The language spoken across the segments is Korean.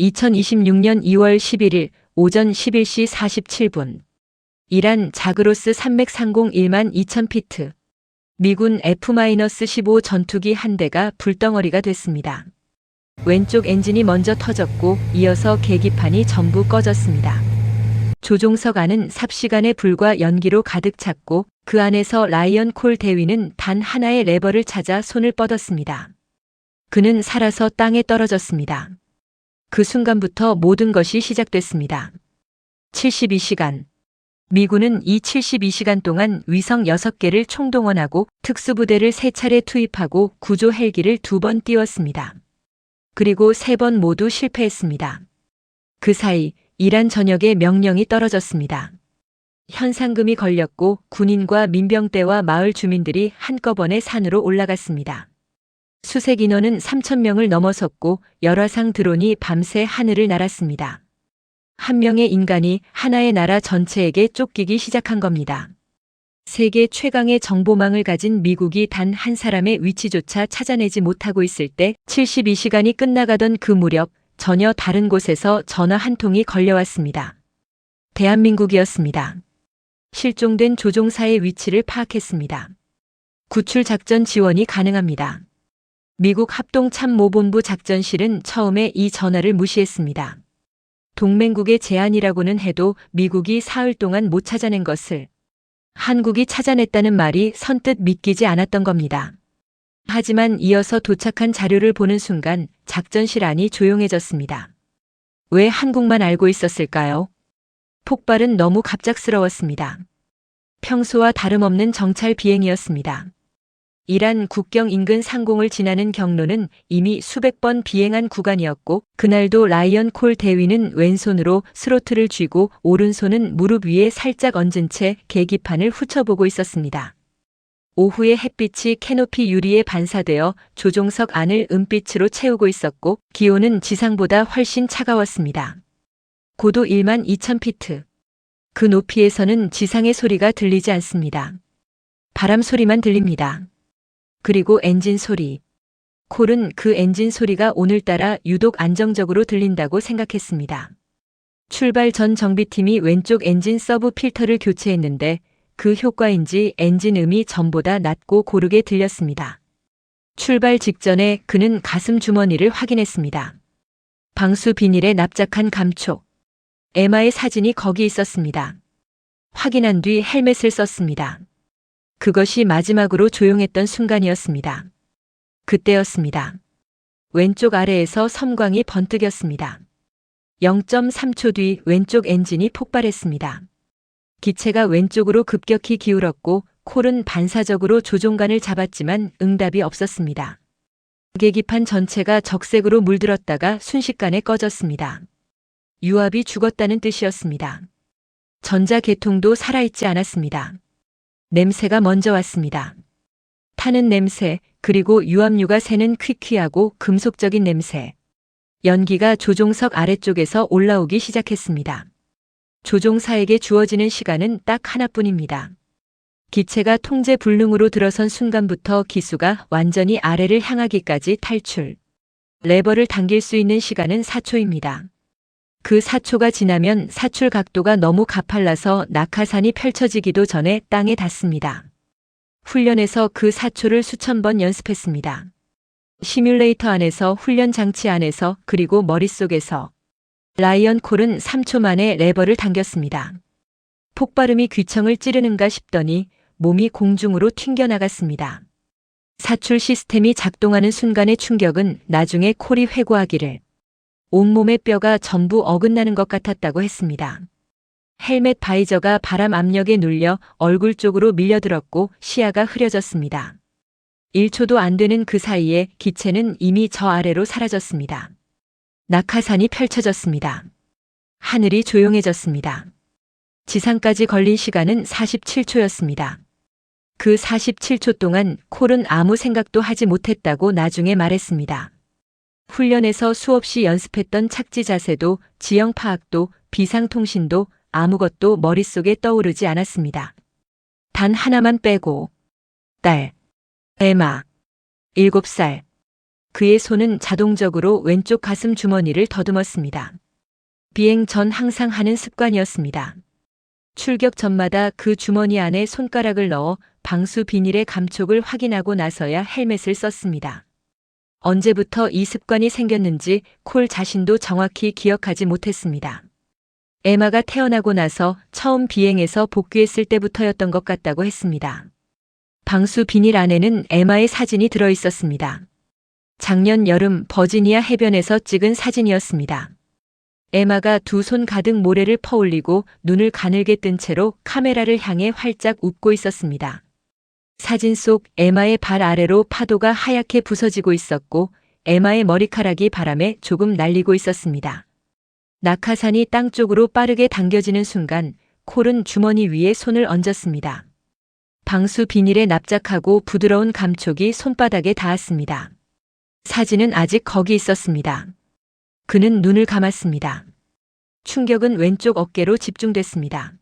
2026년 2월 11일 오전 11시 47분. 이란 자그로스 산맥 상공 1만 2천 피트. 미군 F-15 전투기 한 대가 불덩어리가 됐습니다. 왼쪽 엔진이 먼저 터졌고 이어서 계기판이 전부 꺼졌습니다. 조종석 안은 삽시간에 불과 연기로 가득 찼고 그 안에서 라이언 콜 대위는 단 하나의 레버를 찾아 손을 뻗었습니다. 그는 살아서 땅에 떨어졌습니다. 그 순간부터 모든 것이 시작됐습니다. 72시간. 미군은 이 72시간 동안 위성 6개를 총동원하고 특수부대를 3차례 투입하고 구조 헬기를 2번 띄웠습니다. 그리고 3번 모두 실패했습니다. 그 사이 이란 전역에 명령이 떨어졌습니다. 현상금이 걸렸고 군인과 민병대와 마을 주민들이 한꺼번에 산으로 올라갔습니다. 수색 인원은 3,000명을 넘어섰고 열화상 드론이 밤새 하늘을 날았습니다. 한 명의 인간이 하나의 나라 전체에게 쫓기기 시작한 겁니다. 세계 최강의 정보망을 가진 미국이 단 한 사람의 위치조차 찾아내지 못하고 있을 때 72시간이 끝나가던 그 무렵 전혀 다른 곳에서 전화 한 통이 걸려왔습니다. 대한민국이었습니다. 실종된 조종사의 위치를 파악했습니다. 구출 작전 지원이 가능합니다. 미국 합동참모본부 작전실은 처음에 이 전화를 무시했습니다. 동맹국의 제안이라고는 해도 미국이 사흘 동안 못 찾아낸 것을 한국이 찾아냈다는 말이 선뜻 믿기지 않았던 겁니다. 하지만 이어서 도착한 자료를 보는 순간 작전실 안이 조용해졌습니다. 왜 한국만 알고 있었을까요? 폭발은 너무 갑작스러웠습니다. 평소와 다름없는 정찰 비행이었습니다. 이란 국경 인근 상공을 지나는 경로는 이미 수백 번 비행한 구간이었고 그날도 라이언 콜 대위는 왼손으로 스로틀을 쥐고 오른손은 무릎 위에 살짝 얹은 채 계기판을 훑어보고 있었습니다. 오후의 햇빛이 캐노피 유리에 반사되어 조종석 안을 은빛으로 채우고 있었고 기온은 지상보다 훨씬 차가웠습니다. 고도 1만 2천 피트. 그 높이에서는 지상의 소리가 들리지 않습니다. 바람 소리만 들립니다. 그리고 엔진 소리. 콜은 그 엔진 소리가 오늘따라 유독 안정적으로 들린다고 생각했습니다. 출발 전 정비팀이 왼쪽 엔진 서브 필터를 교체했는데 그 효과인지 엔진 음이 전보다 낮고 고르게 들렸습니다. 출발 직전에 그는 가슴 주머니를 확인했습니다. 방수 비닐에 납작한 감촉. 에마의 사진이 거기 있었습니다. 확인한 뒤 헬멧을 썼습니다. 그것이 마지막으로 조용했던 순간이었습니다. 그때였습니다. 왼쪽 아래에서 섬광이 번뜩였습니다. 0.3초 뒤 왼쪽 엔진이 폭발했습니다. 기체가 왼쪽으로 급격히 기울었고 콜은 반사적으로 조종관을 잡았지만 응답이 없었습니다. 계기판 전체가 적색으로 물들었다가 순식간에 꺼졌습니다. 유압이 죽었다는 뜻이었습니다. 전자계통도 살아있지 않았습니다. 냄새가 먼저 왔습니다. 타는 냄새, 그리고 유압류가 새는 퀴퀴하고 금속적인 냄새. 연기가 조종석 아래쪽에서 올라오기 시작했습니다. 조종사에게 주어지는 시간은 딱 하나뿐입니다. 기체가 통제 불능으로 들어선 순간부터 기수가 완전히 아래를 향하기까지 탈출. 레버를 당길 수 있는 시간은 4초입니다. 그 4초가 지나면 사출 각도가 너무 가팔라서 낙하산이 펼쳐지기도 전에 땅에 닿습니다. 훈련에서 그 4초를 수천 번 연습했습니다. 시뮬레이터 안에서, 훈련 장치 안에서, 그리고 머릿속에서. 라이언 콜은 3초 만에 레버를 당겼습니다. 폭발음이 귀청을 찌르는가 싶더니 몸이 공중으로 튕겨나갔습니다. 사출 시스템이 작동하는 순간의 충격은 나중에 콜이 회고하기를 온몸의 뼈가 전부 어긋나는 것 같았다고 했습니다. 헬멧 바이저가 바람 압력에 눌려 얼굴 쪽으로 밀려들었고 시야가 흐려졌습니다. 1초도 안 되는 그 사이에 기체는 이미 저 아래로 사라졌습니다. 낙하산이 펼쳐졌습니다. 하늘이 조용해졌습니다. 지상까지 걸린 시간은 47초였습니다. 그 47초 동안 콜은 아무 생각도 하지 못했다고 나중에 말했습니다. 훈련에서 수없이 연습했던 착지 자세도, 지형 파악도, 비상통신도 아무것도 머릿속에 떠오르지 않았습니다. 단 하나만 빼고. 딸. 에마. 7살. 그의 손은 자동적으로 왼쪽 가슴 주머니를 더듬었습니다. 비행 전 항상 하는 습관이었습니다. 출격 전마다 그 주머니 안에 손가락을 넣어 방수 비닐의 감촉을 확인하고 나서야 헬멧을 썼습니다. 언제부터 이 습관이 생겼는지 콜 자신도 정확히 기억하지 못했습니다. 에마가 태어나고 나서 처음 비행에서 복귀했을 때부터였던 것 같다고 했습니다. 방수 비닐 안에는 에마의 사진이 들어 있었습니다. 작년 여름 버지니아 해변에서 찍은 사진이었습니다. 에마가 두 손 가득 모래를 퍼올리고 눈을 가늘게 뜬 채로 카메라를 향해 활짝 웃고 있었습니다. 사진 속 에마의 발 아래로 파도가 하얗게 부서지고 있었고 에마의 머리카락이 바람에 조금 날리고 있었습니다. 낙하산이 땅 쪽으로 빠르게 당겨지는 순간 콜은 주머니 위에 손을 얹었습니다. 방수 비닐에 납작하고 부드러운 감촉이 손바닥에 닿았습니다. 사진은 아직 거기 있었습니다. 그는 눈을 감았습니다. 충격은 왼쪽 어깨로 집중됐습니다.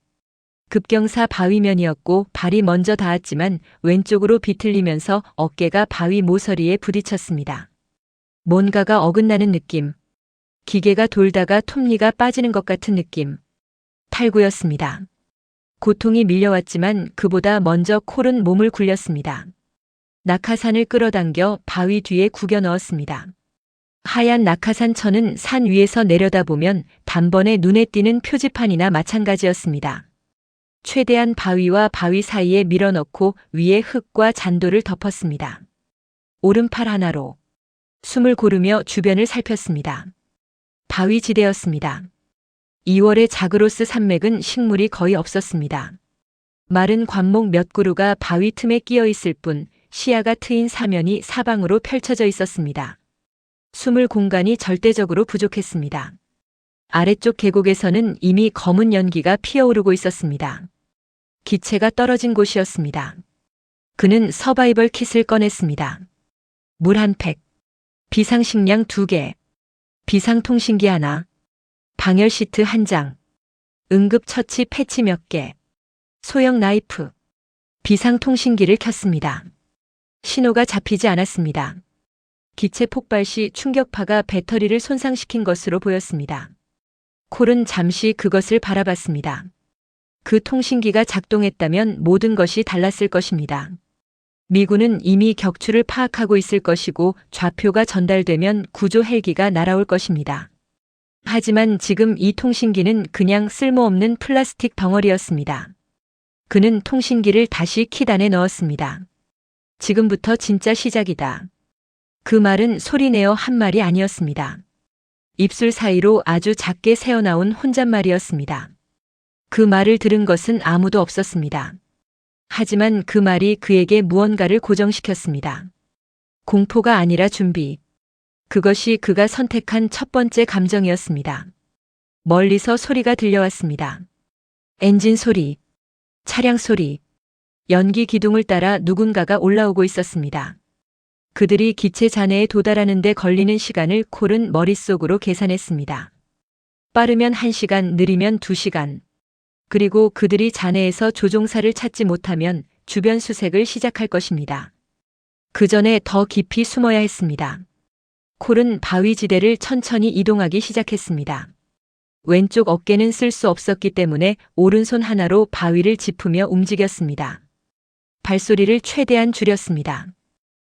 급경사 바위면이었고 발이 먼저 닿았지만 왼쪽으로 비틀리면서 어깨가 바위 모서리에 부딪혔습니다. 뭔가가 어긋나는 느낌. 기계가 돌다가 톱니가 빠지는 것 같은 느낌. 탈구였습니다. 고통이 밀려왔지만 그보다 먼저 콜은 몸을 굴렸습니다. 낙하산을 끌어당겨 바위 뒤에 구겨 넣었습니다. 하얀 낙하산천은 산 위에서 내려다보면 단번에 눈에 띄는 표지판이나 마찬가지였습니다. 최대한 바위와 바위 사이에 밀어넣고 위에 흙과 잔돌을 덮었습니다. 오른팔 하나로 숨을 고르며 주변을 살폈습니다. 바위 지대였습니다. 2월의 자그로스 산맥은 식물이 거의 없었습니다. 마른 관목 몇 그루가 바위 틈에 끼어 있을 뿐 시야가 트인 사면이 사방으로 펼쳐져 있었습니다. 숨을 공간이 절대적으로 부족했습니다. 아래쪽 계곡에서는 이미 검은 연기가 피어오르고 있었습니다. 기체가 떨어진 곳이었습니다. 그는 서바이벌 킷을 꺼냈습니다. 물 한 팩, 비상식량 2개, 비상통신기 하나, 방열 시트 1장, 응급처치 패치 몇 개, 소형 나이프, 비상통신기를 켰습니다. 신호가 잡히지 않았습니다. 기체 폭발 시 충격파가 배터리를 손상시킨 것으로 보였습니다. 콜은 잠시 그것을 바라봤습니다. 그 통신기가 작동했다면 모든 것이 달랐을 것입니다. 미군은 이미 격추를 파악하고 있을 것이고 좌표가 전달되면 구조 헬기가 날아올 것입니다. 하지만 지금 이 통신기는 그냥 쓸모없는 플라스틱 덩어리였습니다. 그는 통신기를 다시 킷 안에 넣었습니다. 지금부터 진짜 시작이다. 그 말은 소리내어 한 말이 아니었습니다. 입술 사이로 아주 작게 새어나온 혼잣말이었습니다. 그 말을 들은 것은 아무도 없었습니다. 하지만 그 말이 그에게 무언가를 고정시켰습니다. 공포가 아니라 준비. 그것이 그가 선택한 첫 번째 감정이었습니다. 멀리서 소리가 들려왔습니다. 엔진 소리, 차량 소리, 연기 기둥을 따라 누군가가 올라오고 있었습니다. 그들이 기체 잔해에 도달하는 데 걸리는 시간을 콜은 머릿속으로 계산했습니다. 빠르면 1시간, 느리면 2시간. 그리고 그들이 잔해에서 조종사를 찾지 못하면 주변 수색을 시작할 것입니다. 그 전에 더 깊이 숨어야 했습니다. 콜은 바위 지대를 천천히 이동하기 시작했습니다. 왼쪽 어깨는 쓸 수 없었기 때문에 오른손 하나로 바위를 짚으며 움직였습니다. 발소리를 최대한 줄였습니다.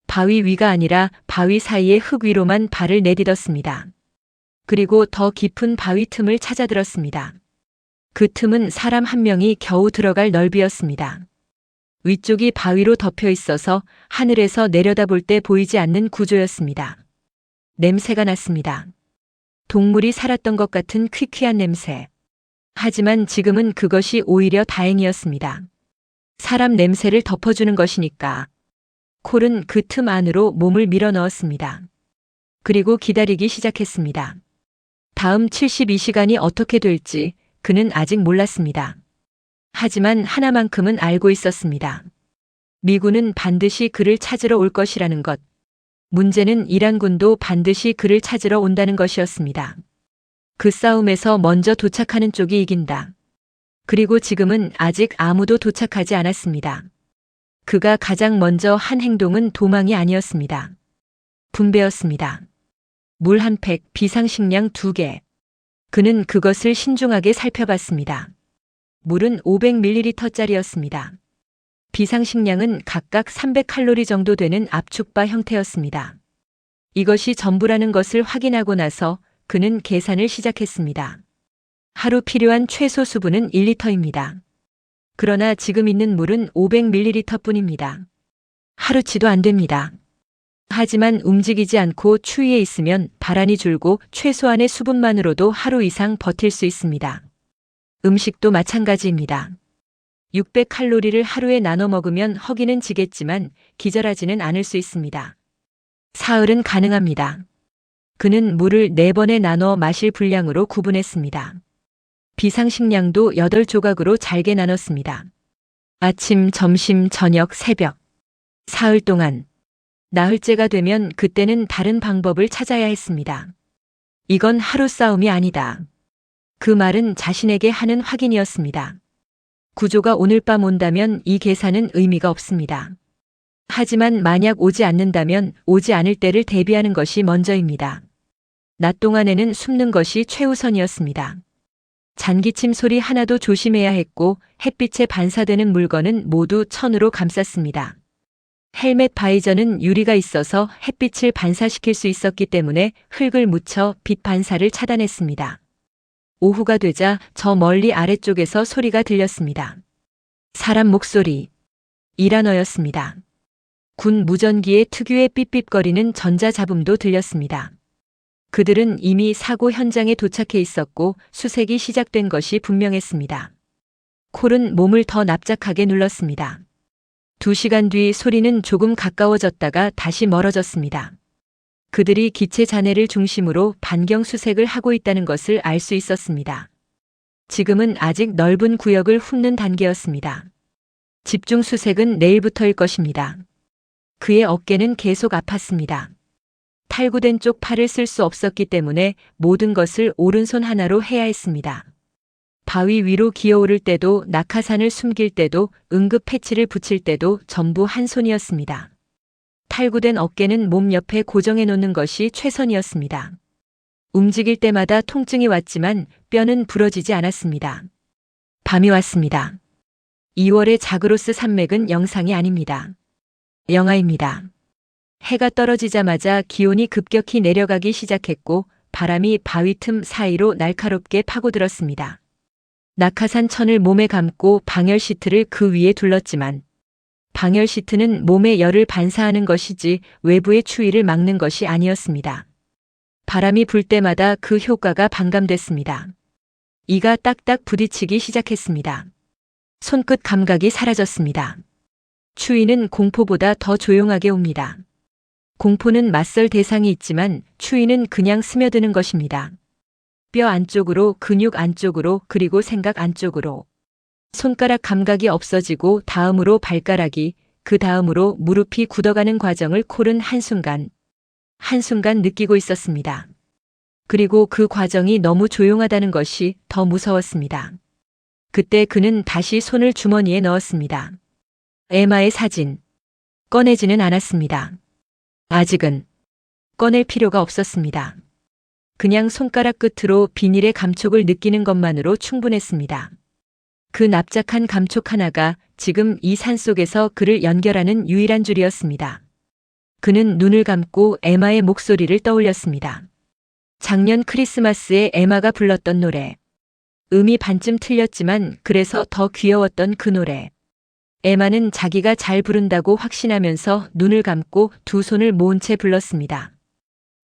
바위 위가 아니라 바위 사이의 흙 위로만 발을 내딛었습니다. 그리고 더 깊은 바위 틈을 찾아들었습니다. 그 틈은 사람 한 명이 겨우 들어갈 넓이였습니다. 위쪽이 바위로 덮여 있어서 하늘에서 내려다볼 때 보이지 않는 구조였습니다. 냄새가 났습니다. 동물이 살았던 것 같은 퀴퀴한 냄새. 하지만 지금은 그것이 오히려 다행이었습니다. 사람 냄새를 덮어주는 것이니까. 콜은 그 틈 안으로 몸을 밀어 넣었습니다. 그리고 기다리기 시작했습니다. 다음 72시간이 어떻게 될지 그는 아직 몰랐습니다. 하지만 하나만큼은 알고 있었습니다. 미군은 반드시 그를 찾으러 올 것이라는 것. 문제는 이란군도 반드시 그를 찾으러 온다는 것이었습니다. 그 싸움에서 먼저 도착하는 쪽이 이긴다. 그리고 지금은 아직 아무도 도착하지 않았습니다. 그가 가장 먼저 한 행동은 도망이 아니었습니다. 분배였습니다. 물 한 팩, 비상식량 2개. 그는 그것을 신중하게 살펴봤습니다. 물은 500ml짜리였습니다. 비상식량은 각각 300칼로리 정도 되는 압축바 형태였습니다. 이것이 전부라는 것을 확인하고 나서 그는 계산을 시작했습니다. 하루 필요한 최소 수분은 1리터입니다. 그러나 지금 있는 물은 500ml 뿐입니다. 하루치도 안 됩니다. 하지만 움직이지 않고 추위에 있으면 발안이 줄고 최소한의 수분만으로도 하루 이상 버틸 수 있습니다. 음식도 마찬가지입니다. 600칼로리를 하루에 나눠 먹으면 허기는 지겠지만 기절하지는 않을 수 있습니다. 사흘은 가능합니다. 그는 물을 4번에 나눠 마실 분량으로 구분했습니다. 비상식량도 8조각으로 잘게 나눴습니다. 아침, 점심, 저녁, 새벽. 사흘 동안. 나흘째가 되면 그때는 다른 방법을 찾아야 했습니다. 이건 하루 싸움이 아니다. 그 말은 자신에게 하는 확인이었습니다. 구조가 오늘 밤 온다면 이 계산은 의미가 없습니다. 하지만 만약 오지 않는다면 오지 않을 때를 대비하는 것이 먼저입니다. 낮 동안에는 숨는 것이 최우선이었습니다. 잔기침 소리 하나도 조심해야 했고 햇빛에 반사되는 물건은 모두 천으로 감쌌습니다. 헬멧 바이저는 유리가 있어서 햇빛을 반사시킬 수 있었기 때문에 흙을 묻혀 빛 반사를 차단했습니다. 오후가 되자 저 멀리 아래쪽에서 소리가 들렸습니다. 사람 목소리. 이란어였습니다. 군 무전기의 특유의 삐삐거리는 전자잡음도 들렸습니다. 그들은 이미 사고 현장에 도착해 있었고 수색이 시작된 것이 분명했습니다. 콜은 몸을 더 납작하게 눌렀습니다. 2시간 뒤 소리는 조금 가까워졌다가 다시 멀어졌습니다. 그들이 기체 잔해를 중심으로 반경 수색을 하고 있다는 것을 알 수 있었습니다. 지금은 아직 넓은 구역을 훑는 단계였습니다. 집중 수색은 내일부터일 것입니다. 그의 어깨는 계속 아팠습니다. 탈구된 쪽 팔을 쓸 수 없었기 때문에 모든 것을 오른손 하나로 해야 했습니다. 바위 위로 기어오를 때도 낙하산을 숨길 때도 응급 패치를 붙일 때도 전부 한 손이었습니다. 탈구된 어깨는 몸 옆에 고정해 놓는 것이 최선이었습니다. 움직일 때마다 통증이 왔지만 뼈는 부러지지 않았습니다. 밤이 왔습니다. 2월의 자그로스 산맥은 영상이 아닙니다. 영하입니다. 해가 떨어지자마자 기온이 급격히 내려가기 시작했고 바람이 바위 틈 사이로 날카롭게 파고들었습니다. 낙하산 천을 몸에 감고 방열 시트를 그 위에 둘렀지만 방열 시트는 몸의 열을 반사하는 것이지 외부의 추위를 막는 것이 아니었습니다. 바람이 불 때마다 그 효과가 반감됐습니다. 이가 딱딱 부딪히기 시작했습니다. 손끝 감각이 사라졌습니다. 추위는 공포보다 더 조용하게 옵니다. 공포는 맞설 대상이 있지만 추위는 그냥 스며드는 것입니다. 뼈 안쪽으로, 근육 안쪽으로, 그리고 생각 안쪽으로. 손가락 감각이 없어지고 다음으로 발가락이, 그 다음으로 무릎이 굳어가는 과정을 콜은 한순간 느끼고 있었습니다. 그리고 그 과정이 너무 조용하다는 것이 더 무서웠습니다. 그때 그는 다시 손을 주머니에 넣었습니다. 에마의 사진. 꺼내지는 않았습니다. 아직은 꺼낼 필요가 없었습니다. 그냥 손가락 끝으로 비닐의 감촉을 느끼는 것만으로 충분했습니다. 그 납작한 감촉 하나가 지금 이 산속에서 그를 연결하는 유일한 줄이었습니다. 그는 눈을 감고 에마의 목소리를 떠올렸습니다. 작년 크리스마스에 에마가 불렀던 노래. 음이 반쯤 틀렸지만 그래서 더 귀여웠던 그 노래. 에마는 자기가 잘 부른다고 확신하면서 눈을 감고 2 손을 모은 채 불렀습니다.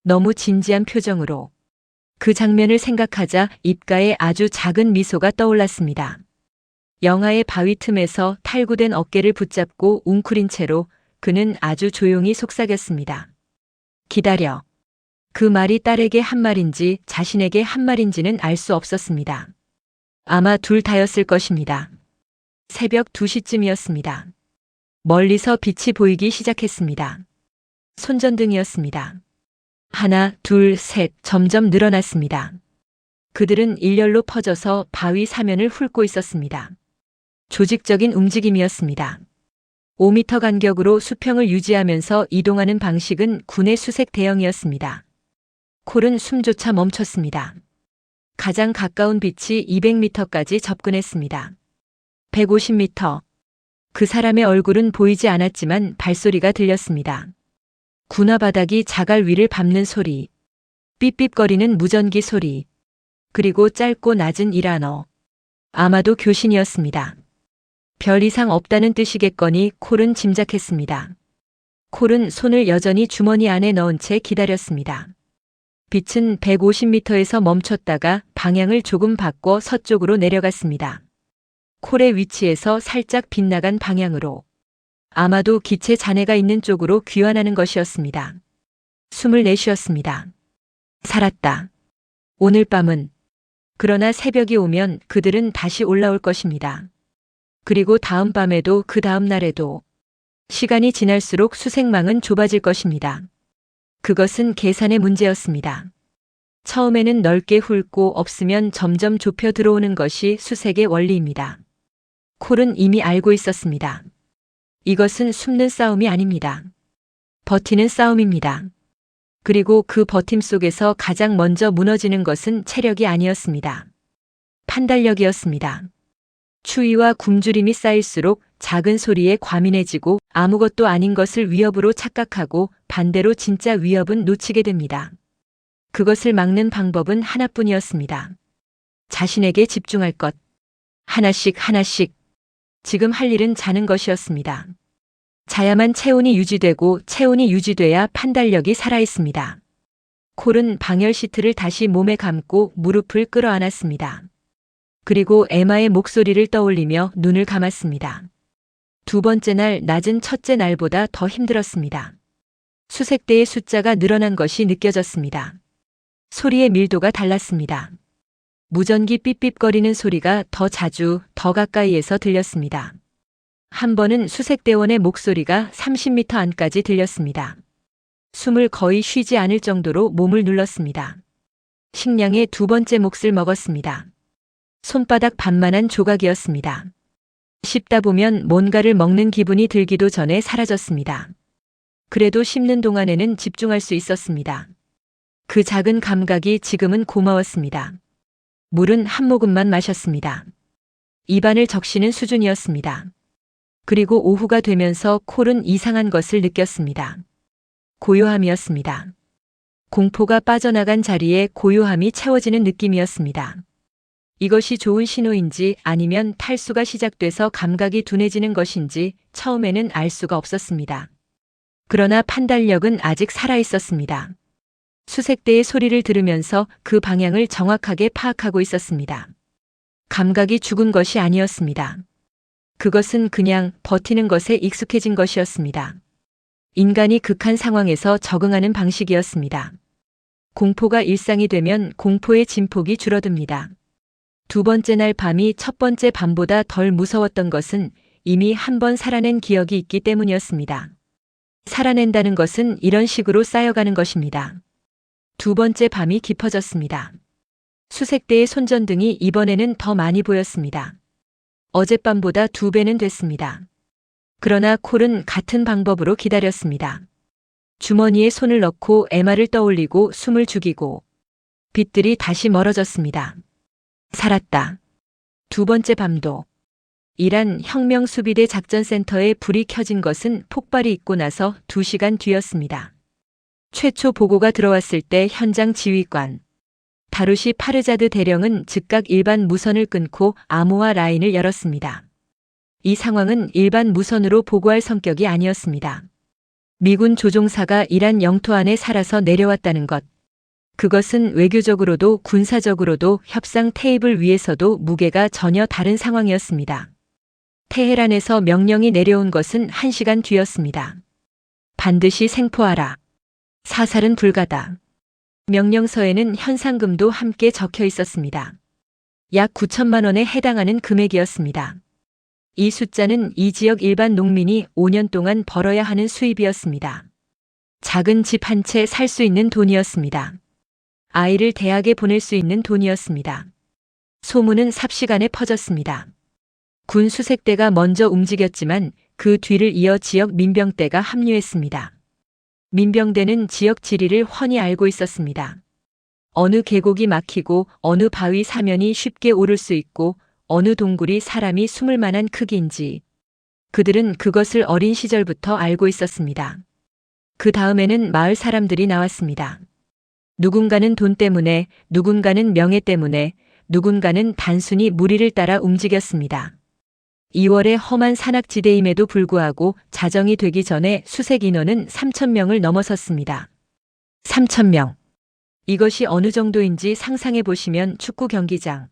너무 진지한 표정으로. 그 장면을 생각하자 입가에 아주 작은 미소가 떠올랐습니다. 영하의 바위 틈에서 탈구된 어깨를 붙잡고 웅크린 채로 그는 아주 조용히 속삭였습니다. 기다려. 그 말이 딸에게 한 말인지 자신에게 한 말인지는 알 수 없었습니다. 아마 둘 다였을 것입니다. 새벽 2시쯤이었습니다. 멀리서 빛이 보이기 시작했습니다. 손전등이었습니다. 하나, 둘, 셋, 점점 늘어났습니다. 그들은 일렬로 퍼져서 바위 사면을 훑고 있었습니다. 조직적인 움직임이었습니다. 5m 간격으로 수평을 유지하면서 이동하는 방식은 군의 수색 대형이었습니다. 콜은 숨조차 멈췄습니다. 가장 가까운 빛이 200m까지 접근했습니다. 150m. 그 사람의 얼굴은 보이지 않았지만 발소리가 들렸습니다. 군화 바닥이 자갈 위를 밟는 소리, 삐삐거리는 무전기 소리, 그리고 짧고 낮은 일한어. 아마도 교신이었습니다. 별 이상 없다는 뜻이겠거니 콜은 짐작했습니다. 콜은 손을 여전히 주머니 안에 넣은 채 기다렸습니다. 빛은 150m에서 멈췄다가 방향을 조금 바꿔 서쪽으로 내려갔습니다. 콜의 위치에서 살짝 빗나간 방향으로. 아마도 기체 잔해가 있는 쪽으로 귀환하는 것이었습니다. 숨을 내쉬었습니다. 살았다. 오늘 밤은. 그러나 새벽이 오면 그들은 다시 올라올 것입니다. 그리고 다음 밤에도 그 다음 날에도. 시간이 지날수록 수색망은 좁아질 것입니다. 그것은 계산의 문제였습니다. 처음에는 넓게 훑고 없으면 점점 좁혀 들어오는 것이 수색의 원리입니다. 콜은 이미 알고 있었습니다. 이것은 숨는 싸움이 아닙니다. 버티는 싸움입니다. 그리고 그 버팀 속에서 가장 먼저 무너지는 것은 체력이 아니었습니다. 판단력이었습니다. 추위와 굶주림이 쌓일수록 작은 소리에 과민해지고 아무것도 아닌 것을 위협으로 착각하고 반대로 진짜 위협은 놓치게 됩니다. 그것을 막는 방법은 하나뿐이었습니다. 자신에게 집중할 것. 하나씩 하나씩. 지금 할 일은 자는 것이었습니다. 자야만 체온이 유지되고 체온이 유지돼야 판단력이 살아있습니다. 콜은 방열 시트를 다시 몸에 감고 무릎을 끌어안았습니다. 그리고 에마의 목소리를 떠올리며 눈을 감았습니다. 두 번째 날 낮은 첫째 날보다 더 힘들었습니다. 수색대의 숫자가 늘어난 것이 느껴졌습니다. 소리의 밀도가 달랐습니다. 무전기 삐삐거리는 소리가 더 자주, 더 가까이에서 들렸습니다. 한 번은 수색대원의 목소리가 30m 안까지 들렸습니다. 숨을 거의 쉬지 않을 정도로 몸을 눌렀습니다. 식량의 두 번째 몫을 먹었습니다. 손바닥 반만한 조각이었습니다. 씹다 보면 뭔가를 먹는 기분이 들기도 전에 사라졌습니다. 그래도 씹는 동안에는 집중할 수 있었습니다. 그 작은 감각이 지금은 고마웠습니다. 물은 한 모금만 마셨습니다. 입안을 적시는 수준이었습니다. 그리고 오후가 되면서 콜은 이상한 것을 느꼈습니다. 고요함이었습니다. 공포가 빠져나간 자리에 고요함이 채워지는 느낌이었습니다. 이것이 좋은 신호인지 아니면 탈수가 시작돼서 감각이 둔해지는 것인지 처음에는 알 수가 없었습니다. 그러나 판단력은 아직 살아있었습니다. 수색대의 소리를 들으면서 그 방향을 정확하게 파악하고 있었습니다. 감각이 죽은 것이 아니었습니다. 그것은 그냥 버티는 것에 익숙해진 것이었습니다. 인간이 극한 상황에서 적응하는 방식이었습니다. 공포가 일상이 되면 공포의 진폭이 줄어듭니다. 두 번째 날 밤이 첫 번째 밤보다 덜 무서웠던 것은 이미 한 번 살아낸 기억이 있기 때문이었습니다. 살아낸다는 것은 이런 식으로 쌓여가는 것입니다. 두 번째 밤이 깊어졌습니다. 수색대의 손전등이 이번에는 더 많이 보였습니다. 어젯밤보다 2배는 됐습니다. 그러나 콜은 같은 방법으로 기다렸습니다. 주머니에 손을 넣고 에마를 떠올리고 숨을 죽이고 빛들이 다시 멀어졌습니다. 살았다. 두 번째 밤도. 이란 혁명수비대 작전센터에 불이 켜진 것은 폭발이 있고 나서 2시간 뒤였습니다. 최초 보고가 들어왔을 때 현장 지휘관 다루시 파르자드 대령은 즉각 일반 무선을 끊고 암호화 라인을 열었습니다. 이 상황은 일반 무선으로 보고할 성격이 아니었습니다. 미군 조종사가 이란 영토 안에 살아서 내려왔다는 것. 그것은 외교적으로도 군사적으로도 협상 테이블 위에서도 무게가 전혀 다른 상황이었습니다. 테헤란에서 명령이 내려온 것은 1시간 뒤였습니다. 반드시 생포하라. 사살은 불가다. 명령서에는 현상금도 함께 적혀 있었습니다. 약 9천만 원에 해당하는 금액이었습니다. 이 숫자는 이 지역 일반 농민이 5년 동안 벌어야 하는 수입이었습니다. 작은 집 한 채 살 수 있는 돈이었습니다. 아이를 대학에 보낼 수 있는 돈이었습니다. 소문은 삽시간에 퍼졌습니다. 군 수색대가 먼저 움직였지만 그 뒤를 이어 지역 민병대가 합류했습니다. 민병대는 지역 지리를 훤히 알고 있었습니다. 어느 계곡이 막히고 어느 바위 사면이 쉽게 오를 수 있고 어느 동굴이 사람이 숨을 만한 크기인지 그들은 그것을 어린 시절부터 알고 있었습니다. 그 다음에는 마을 사람들이 나왔습니다. 누군가는 돈 때문에, 누군가는 명예 때문에, 누군가는 단순히 무리를 따라 움직였습니다. 2월의 험한 산악지대임에도 불구하고 자정이 되기 전에 수색 인원은 3,000명을 넘어섰습니다. 3,000명. 이것이 어느 정도인지 상상해 보시면 축구 경기장.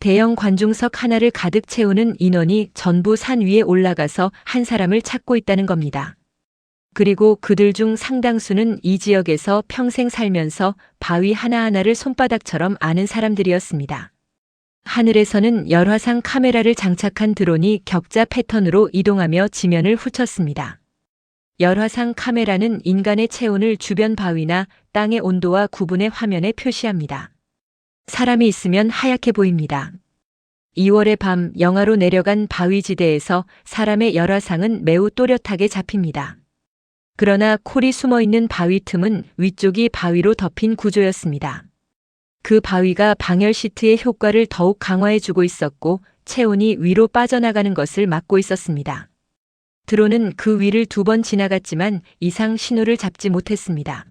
대형 관중석 하나를 가득 채우는 인원이 전부 산 위에 올라가서 한 사람을 찾고 있다는 겁니다. 그리고 그들 중 상당수는 이 지역에서 평생 살면서 바위 하나하나를 손바닥처럼 아는 사람들이었습니다. 하늘에서는 열화상 카메라를 장착한 드론이 격자 패턴으로 이동하며 지면을 훑었습니다. 열화상 카메라는 인간의 체온을 주변 바위나 땅의 온도와 구분해 화면에 표시합니다. 사람이 있으면 하얗게 보입니다. 2월의 밤 영하로 내려간 바위지대에서 사람의 열화상은 매우 또렷하게 잡힙니다. 그러나 콜이 숨어있는 바위 틈은 위쪽이 바위로 덮인 구조였습니다. 그 바위가 방열 시트의 효과를 더욱 강화해주고 있었고 체온이 위로 빠져나가는 것을 막고 있었습니다. 드론은 그 위를 2번 지나갔지만 이상 신호를 잡지 못했습니다.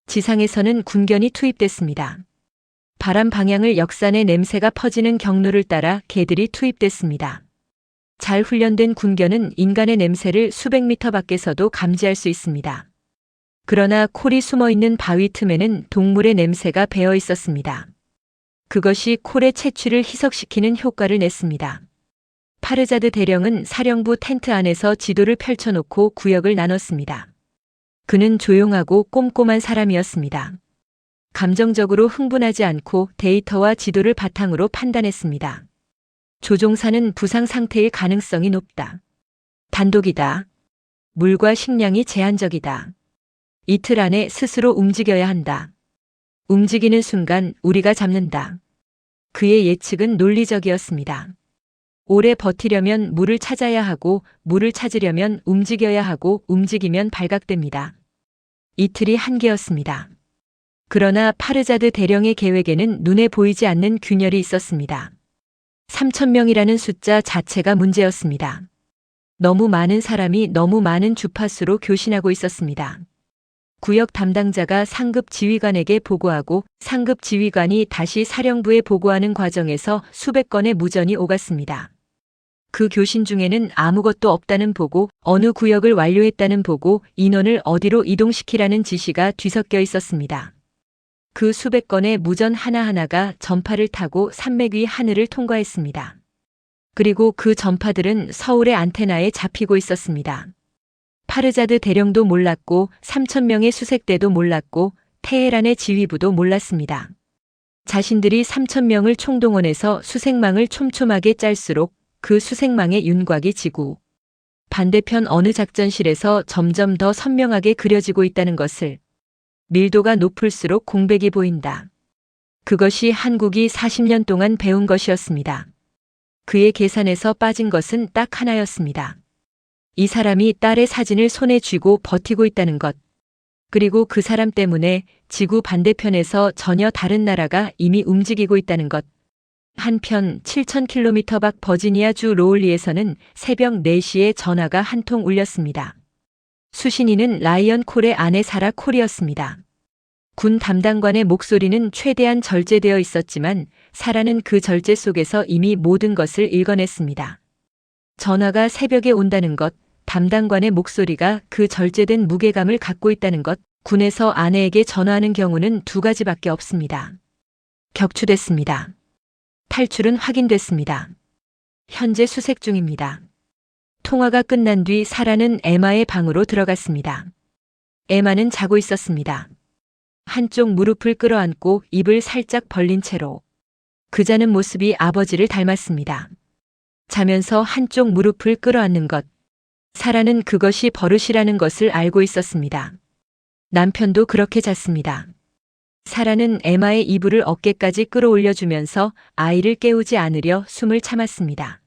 지상에서는 군견이 투입됐습니다. 바람 방향을 역산해 냄새가 퍼지는 경로를 따라 개들이 투입됐습니다. 잘 훈련된 군견은 인간의 냄새를 수백 미터 밖에서도 감지할 수 있습니다. 그러나 콜이 숨어있는 바위 틈에는 동물의 냄새가 배어 있었습니다. 그것이 콜의 채취를 희석시키는 효과를 냈습니다. 파르자드 대령은 사령부 텐트 안에서 지도를 펼쳐놓고 구역을 나눴습니다. 그는 조용하고 꼼꼼한 사람이었습니다. 감정적으로 흥분하지 않고 데이터와 지도를 바탕으로 판단했습니다. 조종사는 부상 상태일 가능성이 높다. 단독이다. 물과 식량이 제한적이다. 이틀 안에 스스로 움직여야 한다. 움직이는 순간 우리가 잡는다. 그의 예측은 논리적이었습니다. 오래 버티려면 물을 찾아야 하고 물을 찾으려면 움직여야 하고 움직이면 발각됩니다. 이틀이 한계였습니다. 그러나 파르자드 대령의 계획에는 눈에 보이지 않는 균열이 있었습니다. 3,000명이라는 숫자 자체가 문제였습니다. 너무 많은 사람이 너무 많은 주파수로 교신하고 있었습니다. 구역 담당자가 상급 지휘관에게 보고하고 상급 지휘관이 다시 사령부에 보고하는 과정에서 수백 건의 무전이 오갔습니다. 그 교신 중에는 아무것도 없다는 보고, 어느 구역을 완료했다는 보고, 인원을 어디로 이동시키라는 지시가 뒤섞여 있었습니다. 그 수백 건의 무전 하나하나가 전파를 타고 산맥 위 하늘을 통과했습니다. 그리고 그 전파들은 서울의 안테나에 잡히고 있었습니다. 파르자드 대령도 몰랐고 3,000명의 수색대도 몰랐고 테헤란의 지휘부도 몰랐습니다. 자신들이 3,000명을 총동원해서 수색망을 촘촘하게 짤수록 그 수색망의 윤곽이 지구 반대편 어느 작전실에서 점점 더 선명하게 그려지고 있다는 것을, 밀도가 높을수록 공백이 보인다. 그것이 한국이 40년 동안 배운 것이었습니다. 그의 계산에서 빠진 것은 딱 하나였습니다. 이 사람이 딸의 사진을 손에 쥐고 버티고 있다는 것. 그리고 그 사람 때문에 지구 반대편에서 전혀 다른 나라가 이미 움직이고 있다는 것. 한편 7,000km 밖 버지니아주 로울리에서는 새벽 4시에 전화가 한 통 울렸습니다. 수신인은 라이언 콜의 아내 사라 콜이었습니다. 군 담당관의 목소리는 최대한 절제되어 있었지만 사라는 그 절제 속에서 이미 모든 것을 읽어냈습니다. 전화가 새벽에 온다는 것, 담당관의 목소리가 그 절제된 무게감을 갖고 있다는 것, 군에서 아내에게 전화하는 경우는 2가지밖에 없습니다. 격추됐습니다. 탈출은 확인됐습니다. 현재 수색 중입니다. 통화가 끝난 뒤 사라는 에마의 방으로 들어갔습니다. 에마는 자고 있었습니다. 한쪽 무릎을 끌어안고 입을 살짝 벌린 채로. 그 자는 모습이 아버지를 닮았습니다. 자면서 한쪽 무릎을 끌어안는 것. 사라는 그것이 버릇이라는 것을 알고 있었습니다. 남편도 그렇게 잤습니다. 사라는 에마의 이불을 어깨까지 끌어올려주면서 아이를 깨우지 않으려 숨을 참았습니다.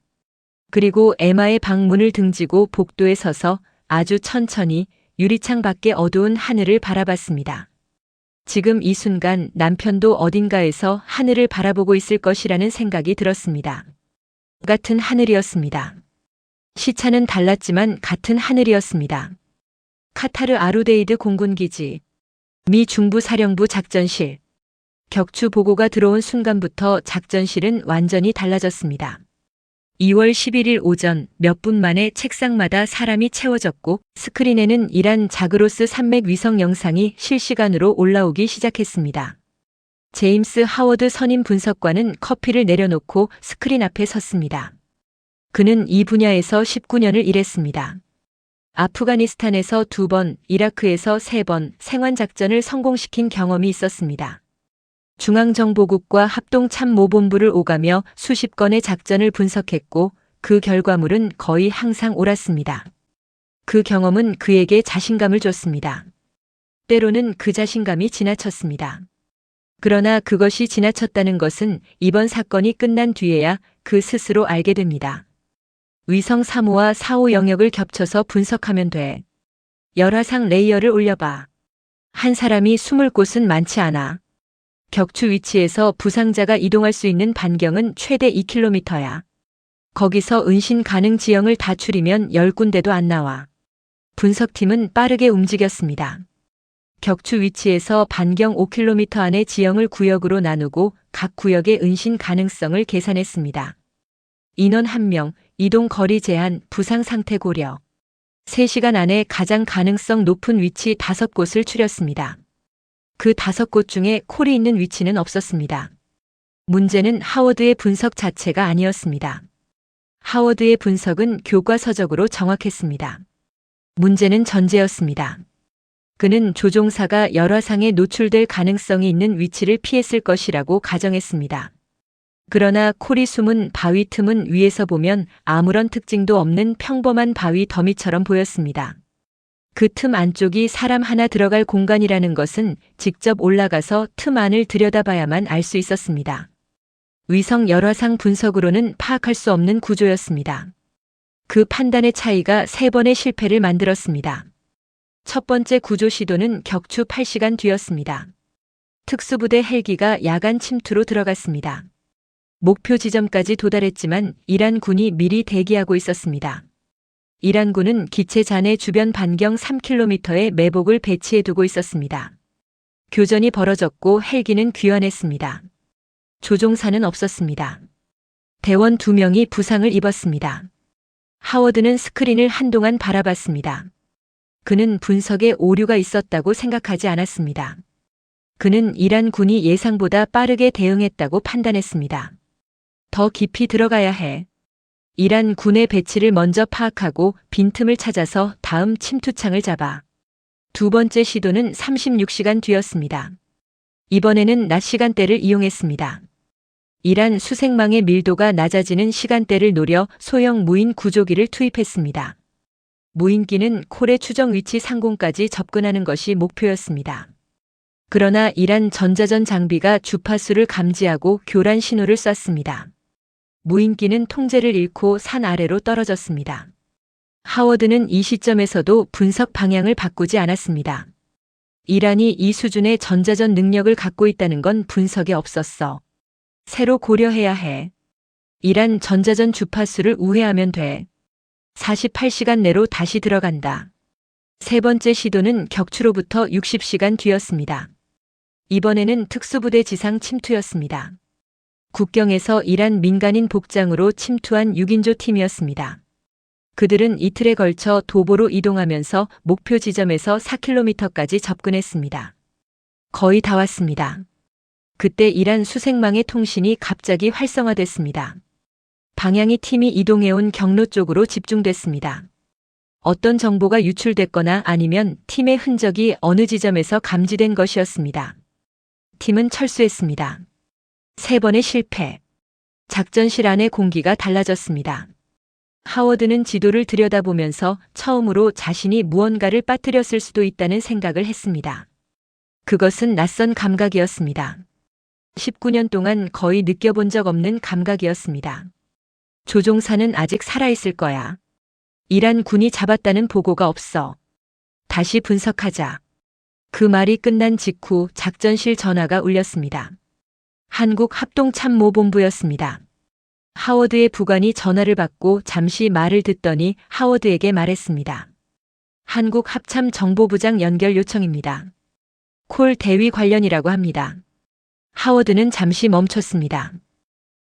그리고 에마의 방 문을 등지고 복도에 서서 아주 천천히 유리창 밖의 어두운 하늘을 바라봤습니다. 지금 이 순간 남편도 어딘가에서 하늘을 바라보고 있을 것이라는 생각이 들었습니다. 같은 하늘이었습니다. 시차는 달랐지만 같은 하늘이었습니다. 카타르 아루데이드 공군기지, 미 중부사령부 작전실. 격추 보고가 들어온 순간부터 작전실은 완전히 달라졌습니다. 2월 11일 오전 몇 분 만에 책상마다 사람이 채워졌고 스크린에는 이란 자그로스 산맥 위성 영상이 실시간으로 올라오기 시작했습니다. 제임스 하워드 선임 분석관은 커피를 내려놓고 스크린 앞에 섰습니다. 그는 이 분야에서 19년을 일했습니다. 아프가니스탄에서 2번, 이라크에서 3번 생환작전을 성공시킨 경험이 있었습니다. 중앙정보국과 합동참모본부를 오가며 수십 건의 작전을 분석했고 그 결과물은 거의 항상 옳았습니다. 그 경험은 그에게 자신감을 줬습니다. 때로는 그 자신감이 지나쳤습니다. 그러나 그것이 지나쳤다는 것은 이번 사건이 끝난 뒤에야 그 스스로 알게 됩니다. 위성 3호와 4호 영역을 겹쳐서 분석하면 돼. 열화상 레이어를 올려봐. 한 사람이 숨을 곳은 많지 않아. 격추 위치에서 부상자가 이동할 수 있는 반경은 최대 2km야. 거기서 은신 가능 지형을 다 추리면 10군데도 안 나와. 분석팀은 빠르게 움직였습니다. 격추 위치에서 반경 5km 안의 지형을 구역으로 나누고 각 구역의 은신 가능성을 계산했습니다. 인원 1명, 이동 거리 제한, 부상 상태 고려. 3시간 안에 가장 가능성 높은 위치 5곳을 추렸습니다. 그 5곳 중에 콜이 있는 위치는 없었습니다. 문제는 하워드의 분석 자체가 아니었습니다. 하워드의 분석은 교과서적으로 정확했습니다. 문제는 전제였습니다. 그는 조종사가 열화상에 노출될 가능성이 있는 위치를 피했을 것이라고 가정했습니다. 그러나 콜이 숨은 바위 틈은 위에서 보면 아무런 특징도 없는 평범한 바위 더미처럼 보였습니다. 그 틈 안쪽이 사람 하나 들어갈 공간이라는 것은 직접 올라가서 틈 안을 들여다봐야만 알 수 있었습니다. 위성 열화상 분석으로는 파악할 수 없는 구조였습니다. 그 판단의 차이가 3번의 실패를 만들었습니다. 첫 번째 구조 시도는 격추 8시간 뒤였습니다. 특수부대 헬기가 야간 침투로 들어갔습니다. 목표 지점까지 도달했지만 이란군이 미리 대기하고 있었습니다. 이란군은 기체 잔해 주변 반경 3km의 매복을 배치해두고 있었습니다. 교전이 벌어졌고 헬기는 귀환했습니다. 조종사는 없었습니다. 대원 2명이 부상을 입었습니다. 하워드는 스크린을 한동안 바라봤습니다. 그는 분석에 오류가 있었다고 생각하지 않았습니다. 그는 이란군이 예상보다 빠르게 대응했다고 판단했습니다. 더 깊이 들어가야 해. 이란 군의 배치를 먼저 파악하고 빈틈을 찾아서 다음 침투창을 잡아. 두 번째 시도는 36시간 뒤였습니다. 이번에는 낮 시간대를 이용했습니다. 이란 수색망의 밀도가 낮아지는 시간대를 노려 소형 무인 구조기를 투입했습니다. 무인기는 콜의 추정 위치 상공까지 접근하는 것이 목표였습니다. 그러나 이란 전자전 장비가 주파수를 감지하고 교란 신호를 쐈습니다. 무인기는 통제를 잃고 산 아래로 떨어졌습니다. 하워드는 이 시점에서도 분석 방향을 바꾸지 않았습니다. 이란이 이 수준의 전자전 능력을 갖고 있다는 건 분석에 없었어. 새로 고려해야 해. 이란 전자전 주파수를 우회하면 돼. 48시간 내로 다시 들어간다. 세 번째 시도는 격추로부터 60시간 뒤였습니다. 이번에는 특수부대 지상 침투였습니다. 국경에서 이란 민간인 복장으로 침투한 6인조 팀이었습니다. 그들은 이틀에 걸쳐 도보로 이동하면서 목표 지점에서 4km까지 접근했습니다. 거의 다 왔습니다. 그때 이란 수색망의 통신이 갑자기 활성화됐습니다. 방향이 팀이 이동해온 경로 쪽으로 집중됐습니다. 어떤 정보가 유출됐거나 아니면 팀의 흔적이 어느 지점에서 감지된 것이었습니다. 팀은 철수했습니다. 3번의 실패. 작전실 안의 공기가 달라졌습니다. 하워드는 지도를 들여다보면서 처음으로 자신이 무언가를 빠뜨렸을 수도 있다는 생각을 했습니다. 그것은 낯선 감각이었습니다. 19년 동안 거의 느껴본 적 없는 감각이었습니다. 조종사는 아직 살아있을 거야. 이란 군이 잡았다는 보고가 없어. 다시 분석하자. 그 말이 끝난 직후 작전실 전화가 울렸습니다. 한국 합동참모본부였습니다. 하워드의 부관이 전화를 받고 잠시 말을 듣더니 하워드에게 말했습니다. 한국 합참정보부장 연결 요청입니다. 콜 대위 관련이라고 합니다. 하워드는 잠시 멈췄습니다.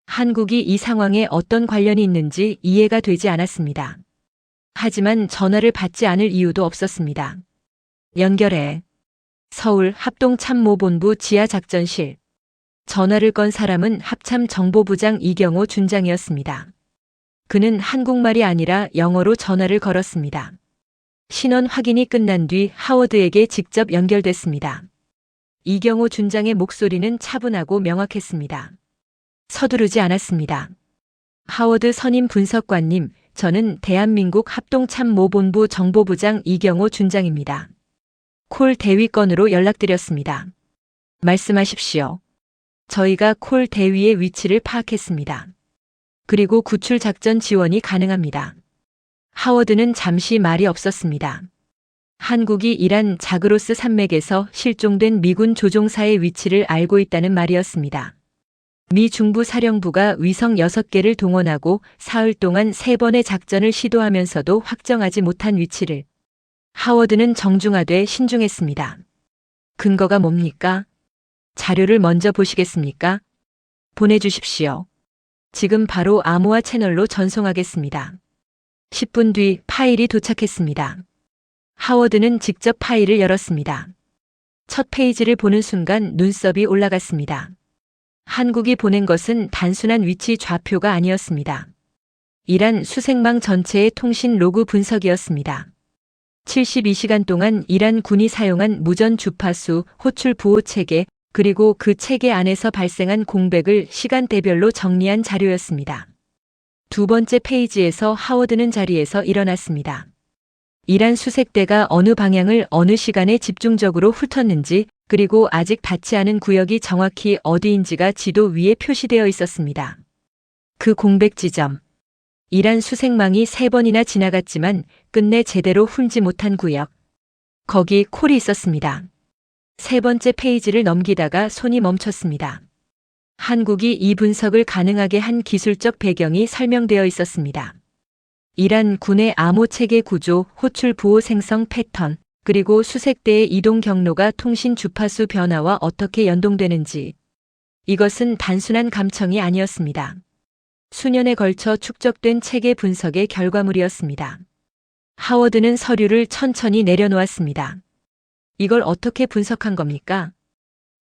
한국이 이 상황에 어떤 관련이 있는지 이해가 되지 않았습니다. 하지만 전화를 받지 않을 이유도 없었습니다. 연결해. 서울 합동참모본부 지하작전실. 전화를 건 사람은 합참정보부장 이경호 준장이었습니다. 그는 한국말이 아니라 영어로 전화를 걸었습니다. 신원 확인이 끝난 뒤 하워드에게 직접 연결됐습니다. 이경호 준장의 목소리는 차분하고 명확했습니다. 서두르지 않았습니다. 하워드 선임 분석관님, 저는 대한민국 합동참모본부 정보부장 이경호 준장입니다. 콜 대위권으로 연락드렸습니다. 말씀하십시오. 저희가 콜 대위의 위치를 파악했습니다. 그리고 구출 작전 지원이 가능합니다. 하워드는 잠시 말이 없었습니다. 한국이 이란 자그로스 산맥에서 실종된 미군 조종사의 위치를 알고 있다는 말이었습니다. 미 중부 사령부가 위성 6개를 동원하고 사흘 동안 3번의 작전을 시도하면서도 확정하지 못한 위치를 하워드는 정중하되 신중했습니다. 근거가 뭡니까? 자료를 먼저 보시겠습니까? 보내주십시오. 지금 바로 암호화 채널로 전송하겠습니다. 10분 뒤 파일이 도착했습니다. 하워드는 직접 파일을 열었습니다. 첫 페이지를 보는 순간 눈썹이 올라갔습니다. 한국이 보낸 것은 단순한 위치 좌표가 아니었습니다. 이란 수색망 전체의 통신 로그 분석이었습니다. 72시간 동안 이란 군이 사용한 무전 주파수 호출 보호 체계, 그리고 그 체계 안에서 발생한 공백을 시간대별로 정리한 자료였습니다. 두 번째 페이지에서 하워드는 자리에서 일어났습니다. 이란 수색대가 어느 방향을 어느 시간에 집중적으로 훑었는지, 그리고 아직 닿지 않은 구역이 정확히 어디인지가 지도 위에 표시되어 있었습니다. 그 공백 지점. 이란 수색망이 3번이나 지나갔지만 끝내 제대로 훑지 못한 구역. 거기 콜이 있었습니다. 세 번째 페이지를 넘기다가 손이 멈췄습니다. 한국이 이 분석을 가능하게 한 기술적 배경이 설명되어 있었습니다. 이란 군의 암호 체계 구조, 호출 보호 생성 패턴, 그리고 수색대의 이동 경로가 통신 주파수 변화와 어떻게 연동되는지. 이것은 단순한 감청이 아니었습니다. 수년에 걸쳐 축적된 체계 분석의 결과물이었습니다. 하워드는 서류를 천천히 내려놓았습니다. 이걸 어떻게 분석한 겁니까?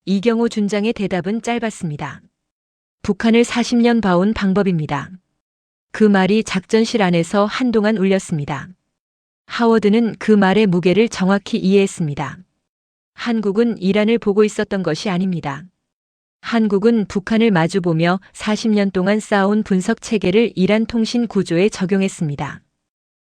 이경호 준장의 대답은 짧았습니다. 북한을 40년 봐온 방법입니다. 그 말이 작전실 안에서 한동안 울렸습니다. 하워드는 그 말의 무게를 정확히 이해했습니다. 한국은 이란을 보고 있었던 것이 아닙니다. 한국은 북한을 마주보며 40년 동안 쌓아온 분석 체계를 이란 통신 구조에 적용했습니다.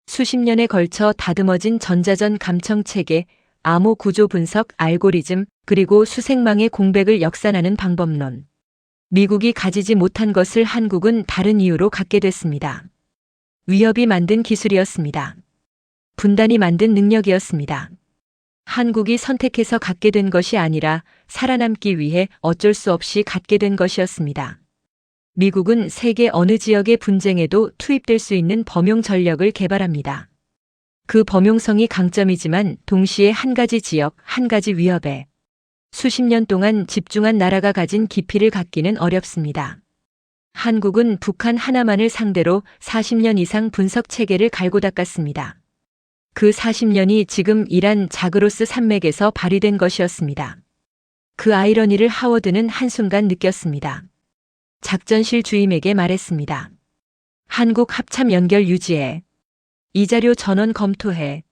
수십 년에 걸쳐 다듬어진 전자전 감청 체계, 암호 구조 분석 알고리즘, 그리고 수색망의 공백을 역산하는 방법론. 미국이 가지지 못한 것을 한국은 다른 이유로 갖게 됐습니다. 위협이 만든 기술이었습니다. 분단이 만든 능력이었습니다. 한국이 선택해서 갖게 된 것이 아니라 살아남기 위해 어쩔 수 없이 갖게 된 것이었습니다. 미국은 세계 어느 지역의 분쟁에도 투입될 수 있는 범용 전력을 개발합니다. 그 범용성이 강점이지만 동시에 한 가지 지역, 한 가지 위협에 수십 년 동안 집중한 나라가 가진 깊이를 갖기는 어렵습니다. 한국은 북한 하나만을 상대로 40년 이상 분석 체계를 갈고 닦았습니다. 그 40년이 지금 이란 자그로스 산맥에서 발휘된 것이었습니다. 그 아이러니를 하워드는 한순간 느꼈습니다. 작전실 주임에게 말했습니다. 한국 합참 연결 유지해. 이 자료 전원 검토해.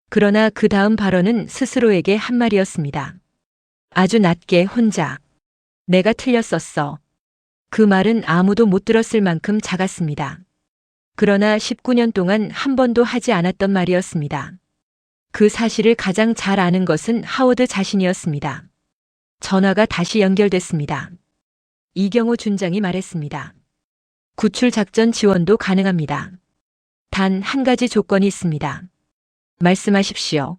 그러나 그 다음 발언은 스스로에게 한 말이었습니다. 아주 낮게 혼자. 내가 틀렸었어. 그 말은 아무도 못 들었을 만큼 작았습니다. 그러나 19년 동안 한 번도 하지 않았던 말이었습니다. 그 사실을 가장 잘 아는 것은 하워드 자신이었습니다. 전화가 다시 연결됐습니다. 이경호 준장이 말했습니다. 구출 작전 지원도 가능합니다. 단 한 가지 조건이 있습니다. 말씀하십시오.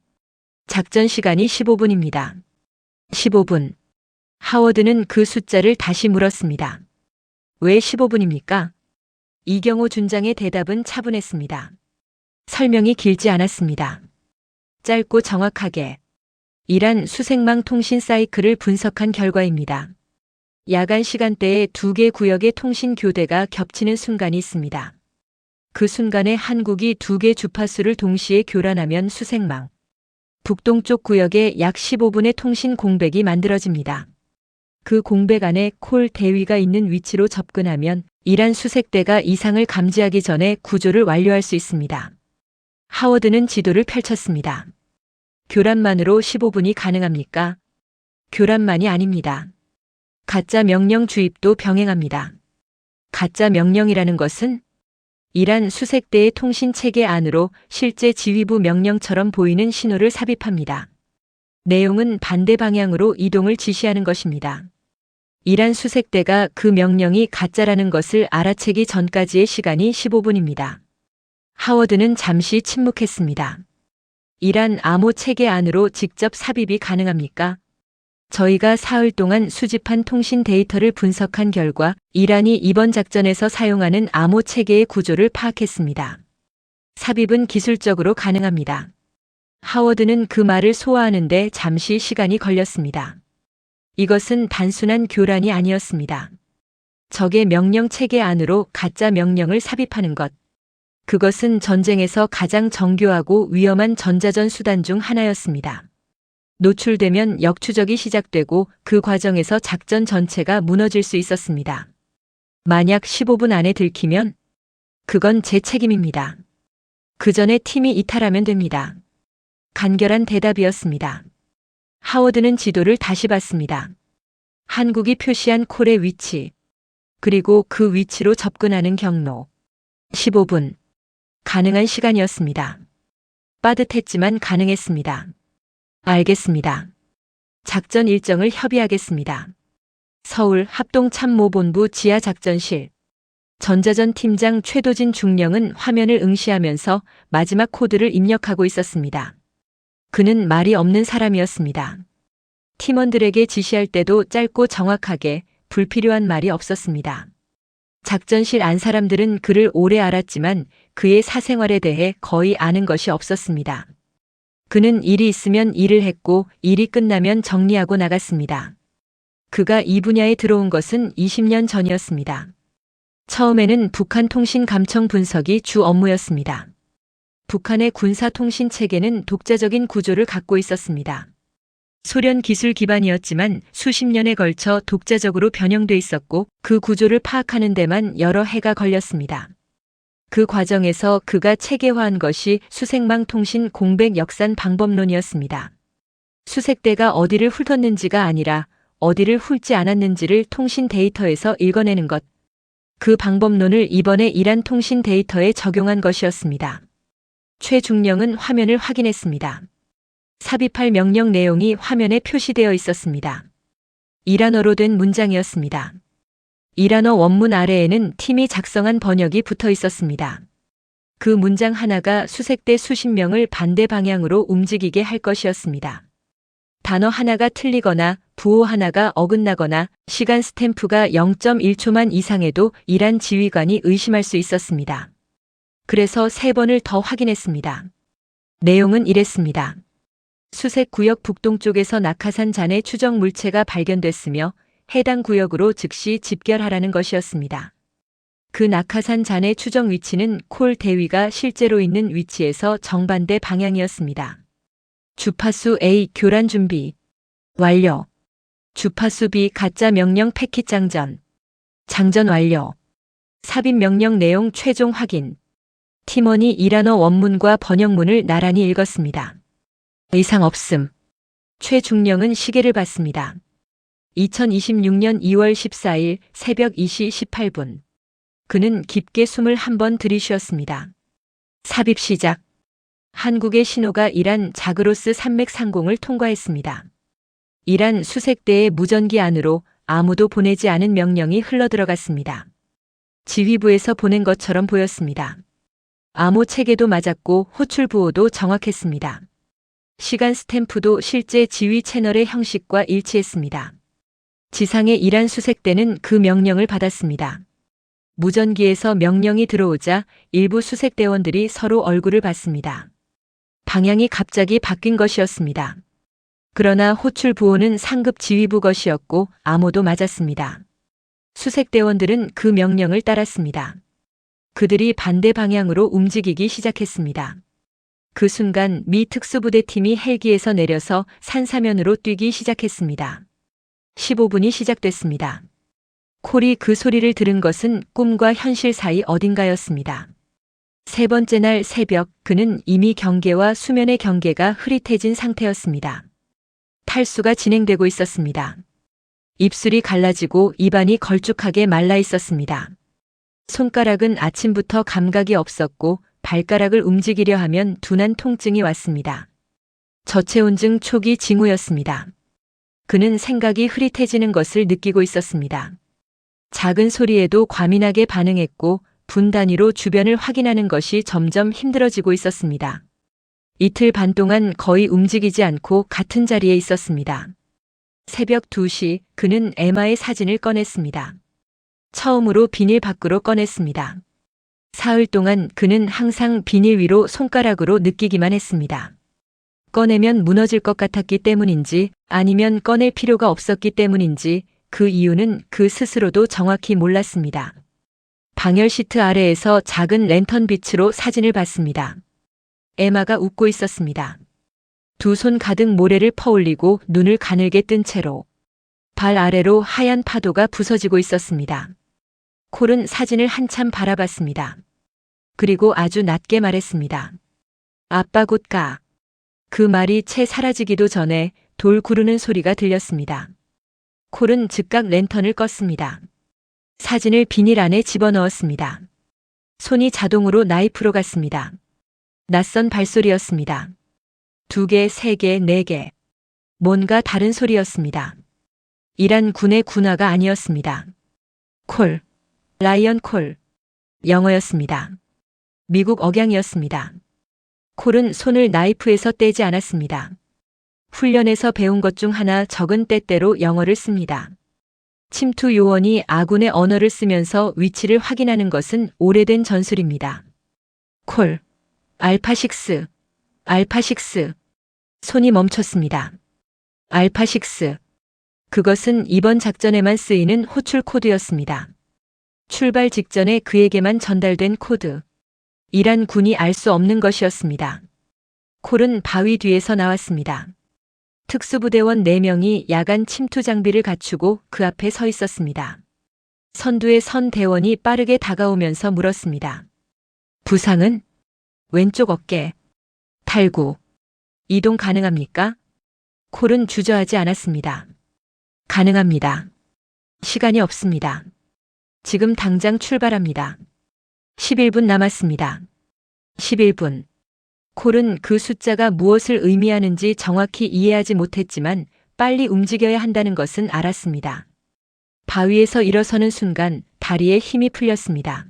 작전 시간이 15분입니다. 15분. 하워드는 그 숫자를 다시 물었습니다. 왜 15분입니까? 이경호 준장의 대답은 차분했습니다. 설명이 길지 않았습니다. 짧고 정확하게 이란 수색망 통신 사이클을 분석한 결과입니다. 야간 시간대에 두 개 구역의 통신 교대가 겹치는 순간이 있습니다. 그 순간에 한국이 두 개 주파수를 동시에 교란하면 수색망 북동쪽 구역에 약 15분의 통신 공백이 만들어집니다. 그 공백 안에 콜 대위가 있는 위치로 접근하면 이란 수색대가 이상을 감지하기 전에 구조를 완료할 수 있습니다. 하워드는 지도를 펼쳤습니다. 교란만으로 15분이 가능합니까? 교란만이 아닙니다. 가짜 명령 주입도 병행합니다. 가짜 명령이라는 것은 이란 수색대의 통신 체계 안으로 실제 지휘부 명령처럼 보이는 신호를 삽입합니다. 내용은 반대 방향으로 이동을 지시하는 것입니다. 이란 수색대가 그 명령이 가짜라는 것을 알아채기 전까지의 시간이 15분입니다. 하워드는 잠시 침묵했습니다. 이란 암호 체계 안으로 직접 삽입이 가능합니까? 저희가 사흘 동안 수집한 통신 데이터를 분석한 결과 이란이 이번 작전에서 사용하는 암호 체계의 구조를 파악했습니다. 삽입은 기술적으로 가능합니다. 하워드는 그 말을 소화하는데 잠시 시간이 걸렸습니다. 이것은 단순한 교란이 아니었습니다. 적의 명령 체계 안으로 가짜 명령을 삽입하는 것. 그것은 전쟁에서 가장 정교하고 위험한 전자전 수단 중 하나였습니다. 노출되면 역추적이 시작되고 그 과정에서 작전 전체가 무너질 수 있었습니다. 만약 15분 안에 들키면 그건 제 책임입니다. 그 전에 팀이 이탈하면 됩니다. 간결한 대답이었습니다. 하워드는 지도를 다시 봤습니다. 한국이 표시한 콜의 위치, 그리고 그 위치로 접근하는 경로. 15분. 가능한 시간이었습니다. 빠듯했지만 가능했습니다. 알겠습니다. 작전 일정을 협의하겠습니다. 서울 합동참모본부 지하작전실. 전자전 팀장 최도진 중령은 화면을 응시하면서 마지막 코드를 입력하고 있었습니다. 그는 말이 없는 사람이었습니다. 팀원들에게 지시할 때도 짧고 정확하게 불필요한 말이 없었습니다. 작전실 안 사람들은 그를 오래 알았지만 그의 사생활에 대해 거의 아는 것이 없었습니다. 그는 일이 있으면 일을 했고 일이 끝나면 정리하고 나갔습니다. 그가 이 분야에 들어온 것은 20년 전이었습니다. 처음에는 북한 통신 감청 분석이 주 업무였습니다. 북한의 군사통신 체계는 독자적인 구조를 갖고 있었습니다. 소련 기술 기반이었지만 수십 년에 걸쳐 독자적으로 변형돼 있었고 그 구조를 파악하는 데만 여러 해가 걸렸습니다. 그 과정에서 그가 체계화한 것이 수색망 통신 공백 역산 방법론이었습니다. 수색대가 어디를 훑었는지가 아니라 어디를 훑지 않았는지를 통신 데이터에서 읽어내는 것. 그 방법론을 이번에 이란 통신 데이터에 적용한 것이었습니다. 최중령은 화면을 확인했습니다. 삽입할 명령 내용이 화면에 표시되어 있었습니다. 이란어로 된 문장이었습니다. 이란어 원문 아래에는 팀이 작성한 번역이 붙어 있었습니다. 그 문장 하나가 수색대 수십 명을 반대 방향으로 움직이게 할 것이었습니다. 단어 하나가 틀리거나 부호 하나가 어긋나거나 시간 스탬프가 0.1초만 이상해도 이란 지휘관이 의심할 수 있었습니다. 그래서 3번을 더 확인했습니다. 내용은 이랬습니다. 수색 구역 북동쪽에서 낙하산 잔해 추정 물체가 발견됐으며 해당 구역으로 즉시 집결하라는 것이었습니다. 그 낙하산 잔해 추정 위치는 콜 대위가 실제로 있는 위치에서 정반대 방향이었습니다. 주파수 A 교란 준비 완료. 주파수 B 가짜 명령 패킷 장전. 장전 완료. 삽입 명령 내용 최종 확인. 팀원이 이란어 원문과 번역문을 나란히 읽었습니다. 이상 없음. 최중령은 시계를 봤습니다. 2026년 2월 14일 새벽 2시 18분. 그는 깊게 숨을 한 번 들이쉬었습니다. 삽입 시작. 한국의 신호가 이란 자그로스 산맥 상공을 통과했습니다. 이란 수색대의 무전기 안으로 아무도 보내지 않은 명령이 흘러들어갔습니다. 지휘부에서 보낸 것처럼 보였습니다. 암호 체계도 맞았고 호출 부호도 정확했습니다. 시간 스탬프도 실제 지휘 채널의 형식과 일치했습니다. 지상에 일한 수색대는 그 명령을 받았습니다. 무전기에서 명령이 들어오자 일부 수색대원들이 서로 얼굴을 봤습니다. 방향이 갑자기 바뀐 것이었습니다. 그러나 호출 부호는 상급 지휘부 것이었고 암호도 맞았습니다. 수색대원들은 그 명령을 따랐습니다. 그들이 반대 방향으로 움직이기 시작했습니다. 그 순간 미 특수부대팀이 헬기에서 내려서 산사면으로 뛰기 시작했습니다. 15분이 시작됐습니다. 콜이 그 소리를 들은 것은 꿈과 현실 사이 어딘가였습니다. 세 번째 날 새벽 그는 이미 경계와 수면의 경계가 흐릿해진 상태였습니다. 탈수가 진행되고 있었습니다. 입술이 갈라지고 입안이 걸쭉하게 말라 있었습니다. 손가락은 아침부터 감각이 없었고 발가락을 움직이려 하면 둔한 통증이 왔습니다. 저체온증 초기 징후였습니다. 그는 생각이 흐릿해지는 것을 느끼고 있었습니다. 작은 소리에도 과민하게 반응했고 분 단위로 주변을 확인하는 것이 점점 힘들어지고 있었습니다. 이틀 반 동안 거의 움직이지 않고 같은 자리에 있었습니다. 새벽 2시 그는 에마의 사진을 꺼냈습니다. 처음으로 비닐 밖으로 꺼냈습니다. 사흘 동안 그는 항상 비닐 위로 손가락으로 느끼기만 했습니다. 꺼내면 무너질 것 같았기 때문인지 아니면 꺼낼 필요가 없었기 때문인지 그 이유는 그 스스로도 정확히 몰랐습니다. 방열 시트 아래에서 작은 랜턴 빛으로 사진을 봤습니다. 에마가 웃고 있었습니다. 두 손 가득 모래를 퍼올리고 눈을 가늘게 뜬 채로 발 아래로 하얀 파도가 부서지고 있었습니다. 콜은 사진을 한참 바라봤습니다. 그리고 아주 낮게 말했습니다. 아빠 곧 가. 그 말이 채 사라지기도 전에 돌 구르는 소리가 들렸습니다. 콜은 즉각 랜턴을 껐습니다. 사진을 비닐 안에 집어넣었습니다. 손이 자동으로 나이프로 갔습니다. 낯선 발소리였습니다. 2개, 3개, 4개. 뭔가 다른 소리였습니다. 이란 군의 군화가 아니었습니다. 콜. 라이언 콜. 영어였습니다. 미국 억양이었습니다. 콜은 손을 나이프에서 떼지 않았습니다. 훈련에서 배운 것 중 하나 적은 때때로 영어를 씁니다. 침투 요원이 아군의 언어를 쓰면서 위치를 확인하는 것은 오래된 전술입니다. 콜. 알파6. 알파6. 손이 멈췄습니다. 알파6. 그것은 이번 작전에만 쓰이는 호출 코드였습니다. 출발 직전에 그에게만 전달된 코드. 이란 군이 알 수 없는 것이었습니다. 콜은 바위 뒤에서 나왔습니다. 특수부대원 4명이 야간 침투 장비를 갖추고 그 앞에 서 있었습니다. 선두의 선 대원이 빠르게 다가오면서 물었습니다. 부상은? 왼쪽 어깨. 탈구. 이동 가능합니까? 콜은 주저하지 않았습니다. 가능합니다. 시간이 없습니다. 지금 당장 출발합니다. 11분 남았습니다. 11분. 콜은 그 숫자가 무엇을 의미하는지 정확히 이해하지 못했지만 빨리 움직여야 한다는 것은 알았습니다. 바위에서 일어서는 순간 다리에 힘이 풀렸습니다.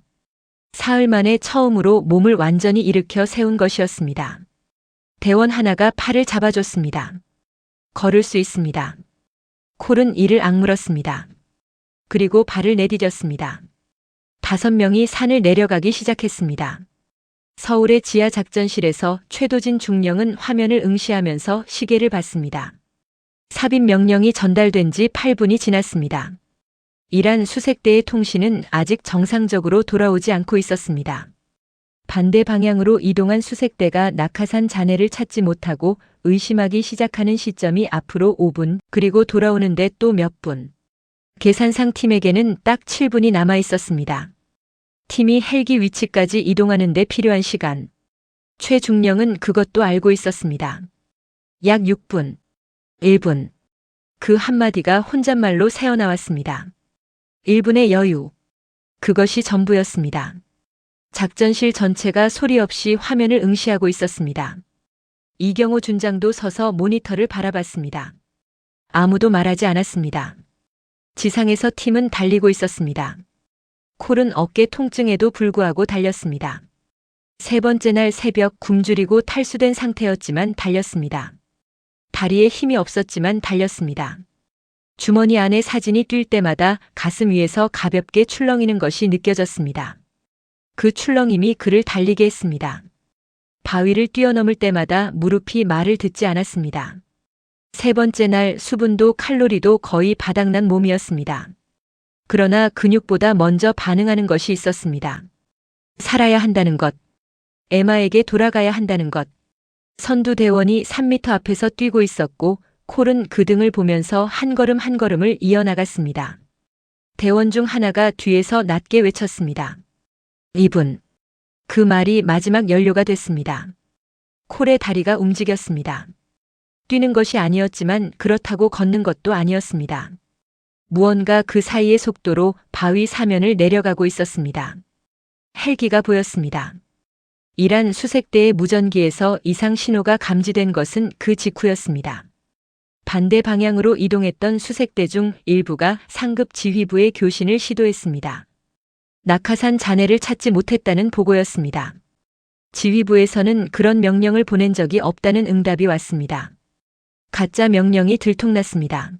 사흘 만에 처음으로 몸을 완전히 일으켜 세운 것이었습니다. 대원 하나가 팔을 잡아줬습니다. 걸을 수 있습니다. 콜은 이를 악물었습니다. 그리고 발을 내디뎠습니다. 5명이 산을 내려가기 시작했습니다. 서울의 지하 작전실에서 최도진 중령은 화면을 응시하면서 시계를 봤습니다. 삽입 명령이 전달된 지 8분이 지났습니다. 이란 수색대의 통신은 아직 정상적으로 돌아오지 않고 있었습니다. 반대 방향으로 이동한 수색대가 낙하산 잔해를 찾지 못하고 의심하기 시작하는 시점이 앞으로 5분, 그리고 돌아오는데 또 몇 분. 계산상 팀에게는 딱 7분이 남아 있었습니다. 팀이 헬기 위치까지 이동하는 데 필요한 시간. 최중령은 그것도 알고 있었습니다. 약 6분. 1분. 그 한마디가 혼잣말로 새어나왔습니다. 1분의 여유. 그것이 전부였습니다. 작전실 전체가 소리 없이 화면을 응시하고 있었습니다. 이경호 준장도 서서 모니터를 바라봤습니다. 아무도 말하지 않았습니다. 지상에서 팀은 달리고 있었습니다. 콜은 어깨 통증에도 불구하고 달렸습니다. 세 번째 날 새벽 굶주리고 탈수된 상태였지만 달렸습니다. 다리에 힘이 없었지만 달렸습니다. 주머니 안에 사진이 뛸 때마다 가슴 위에서 가볍게 출렁이는 것이 느껴졌습니다. 그 출렁임이 그를 달리게 했습니다. 바위를 뛰어넘을 때마다 무릎이 말을 듣지 않았습니다. 세 번째 날 수분도 칼로리도 거의 바닥난 몸이었습니다. 그러나 근육보다 먼저 반응하는 것이 있었습니다. 살아야 한다는 것, 에마에게 돌아가야 한다는 것. 선두대원이 3m 앞에서 뛰고 있었고 콜은 그 등을 보면서 한 걸음 한 걸음을 이어나갔습니다. 대원 중 하나가 뒤에서 낮게 외쳤습니다. 2분. 그 말이 마지막 연료가 됐습니다. 콜의 다리가 움직였습니다. 뛰는 것이 아니었지만 그렇다고 걷는 것도 아니었습니다. 무언가 그 사이의 속도로 바위 사면을 내려가고 있었습니다. 헬기가 보였습니다. 이란 수색대의 무전기에서 이상 신호가 감지된 것은 그 직후였습니다. 반대 방향으로 이동했던 수색대 중 일부가 상급 지휘부의 교신을 시도했습니다. 낙하산 잔해를 찾지 못했다는 보고였습니다. 지휘부에서는 그런 명령을 보낸 적이 없다는 응답이 왔습니다. 가짜 명령이 들통났습니다.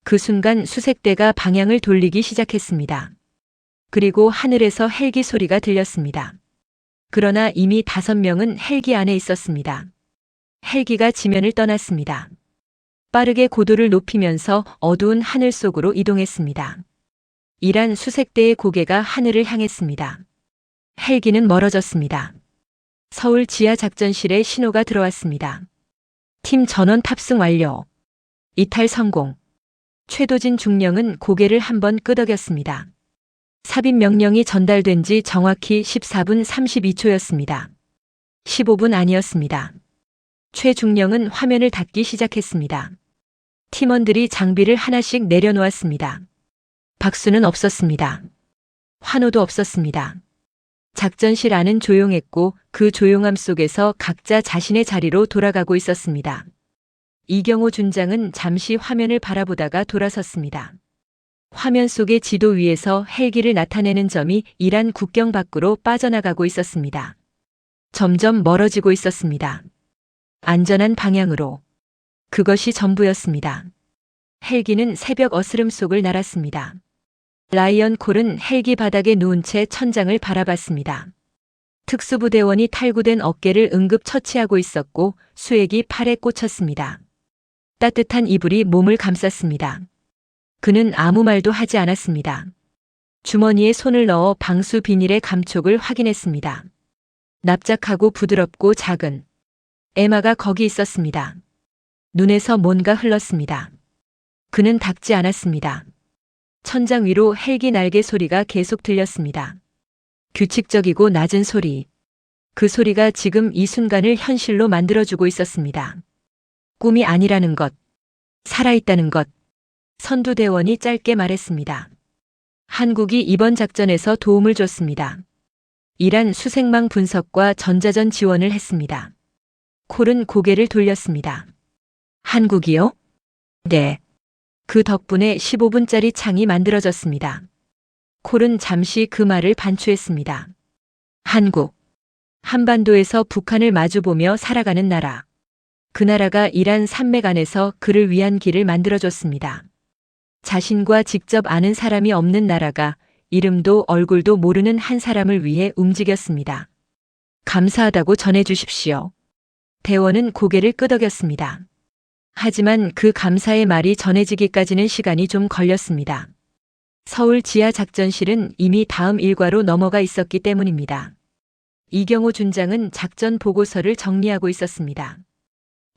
그 순간 수색대가 방향을 돌리기 시작했습니다. 그리고 하늘에서 헬기 소리가 들렸습니다. 그러나 이미 5명은 헬기 안에 있었습니다. 헬기가 지면을 떠났습니다. 빠르게 고도를 높이면서 어두운 하늘 속으로 이동했습니다. 이란 수색대의 고개가 하늘을 향했습니다. 헬기는 멀어졌습니다. 서울 지하작전실에 신호가 들어왔습니다. 팀 전원 탑승 완료. 이탈 성공. 최도진 중령은 고개를 한번 끄덕였습니다. 삽입 명령이 전달된 지 정확히 14분 32초였습니다. 15분 아니었습니다. 최 중령은 화면을 닫기 시작했습니다. 팀원들이 장비를 하나씩 내려놓았습니다. 박수는 없었습니다. 환호도 없었습니다. 작전실 안은 조용했고 그 조용함 속에서 각자 자신의 자리로 돌아가고 있었습니다. 이경호 준장은 잠시 화면을 바라보다가 돌아섰습니다. 화면 속의 지도 위에서 헬기를 나타내는 점이 이란 국경 밖으로 빠져나가고 있었습니다. 점점 멀어지고 있었습니다. 안전한 방향으로. 그것이 전부였습니다. 헬기는 새벽 어스름 속을 날았습니다. 라이언 콜은 헬기 바닥에 누운 채 천장을 바라봤습니다. 특수부대원이 탈구된 어깨를 응급 처치하고 있었고 수액이 팔에 꽂혔습니다. 따뜻한 이불이 몸을 감쌌습니다. 그는 아무 말도 하지 않았습니다. 주머니에 손을 넣어 방수 비닐의 감촉을 확인했습니다. 납작하고 부드럽고 작은 에마가 거기 있었습니다. 눈에서 뭔가 흘렀습니다. 그는 닦지 않았습니다. 천장 위로 헬기 날개 소리가 계속 들렸습니다. 규칙적이고 낮은 소리. 그 소리가 지금 이 순간을 현실로 만들어주고 있었습니다. 꿈이 아니라는 것. 살아있다는 것. 선두대원이 짧게 말했습니다. 한국이 이번 작전에서 도움을 줬습니다. 이란 수색망 분석과 전자전 지원을 했습니다. 콜은 고개를 돌렸습니다. 한국이요? 네. 그 덕분에 15분짜리 창이 만들어졌습니다. 콜은 잠시 그 말을 반추했습니다. 한국. 한반도에서 북한을 마주보며 살아가는 나라. 그 나라가 이란 산맥 안에서 그를 위한 길을 만들어줬습니다. 자신과 직접 아는 사람이 없는 나라가 이름도 얼굴도 모르는 한 사람을 위해 움직였습니다. 감사하다고 전해주십시오. 대원은 고개를 끄덕였습니다. 하지만 그 감사의 말이 전해지기까지는 시간이 좀 걸렸습니다. 서울 지하작전실은 이미 다음 일과로 넘어가 있었기 때문입니다. 이경호 준장은 작전 보고서를 정리하고 있었습니다.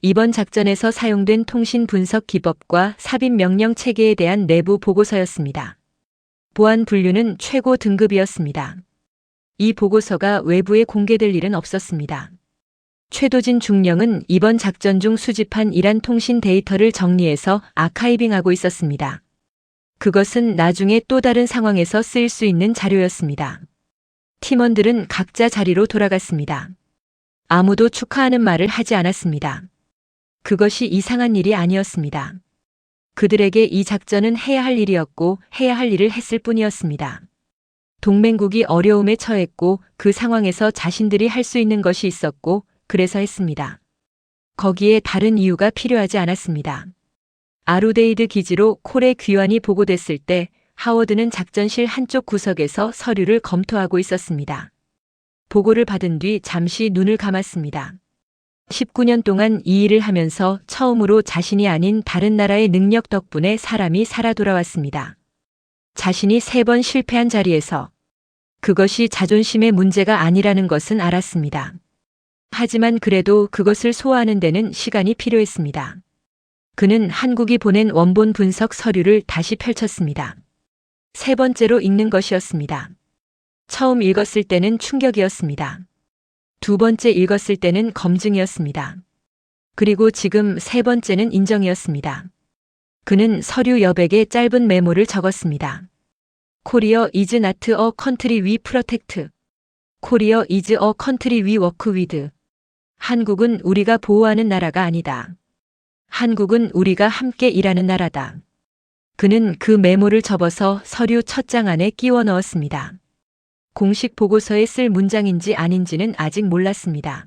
이번 작전에서 사용된 통신 분석 기법과 삽입 명령 체계에 대한 내부 보고서였습니다. 보안 분류는 최고 등급이었습니다. 이 보고서가 외부에 공개될 일은 없었습니다. 최도진 중령은 이번 작전 중 수집한 이란 통신 데이터를 정리해서 아카이빙하고 있었습니다. 그것은 나중에 또 다른 상황에서 쓰일 수 있는 자료였습니다. 팀원들은 각자 자리로 돌아갔습니다. 아무도 축하하는 말을 하지 않았습니다. 그것이 이상한 일이 아니었습니다. 그들에게 이 작전은 해야 할 일이었고 해야 할 일을 했을 뿐이었습니다. 동맹국이 어려움에 처했고 그 상황에서 자신들이 할 수 있는 것이 있었고 그래서 했습니다. 거기에 다른 이유가 필요하지 않았습니다. 아루데이드 기지로 콜의 귀환이 보고됐을 때 하워드는 작전실 한쪽 구석에서 서류를 검토하고 있었습니다. 보고를 받은 뒤 잠시 눈을 감았습니다. 19년 동안 이 일을 하면서 처음으로 자신이 아닌 다른 나라의 능력 덕분에 사람이 살아 돌아왔습니다. 자신이 3번 실패한 자리에서 그것이 자존심의 문제가 아니라는 것은 알았습니다. 하지만 그래도 그것을 소화하는 데는 시간이 필요했습니다. 그는 한국이 보낸 원본 분석 서류를 다시 펼쳤습니다. 3번째로 읽는 것이었습니다. 처음 읽었을 때는 충격이었습니다. 2번째 읽었을 때는 검증이었습니다. 그리고 지금 3번째는 인정이었습니다. 그는 서류 여백에 짧은 메모를 적었습니다. 코리어 is not a country we protect. 코리어 is a country we work with. 한국은 우리가 보호하는 나라가 아니다. 한국은 우리가 함께 일하는 나라다. 그는 그 메모를 접어서 서류 첫 장 안에 끼워 넣었습니다. 공식 보고서에 쓸 문장인지 아닌지는 아직 몰랐습니다.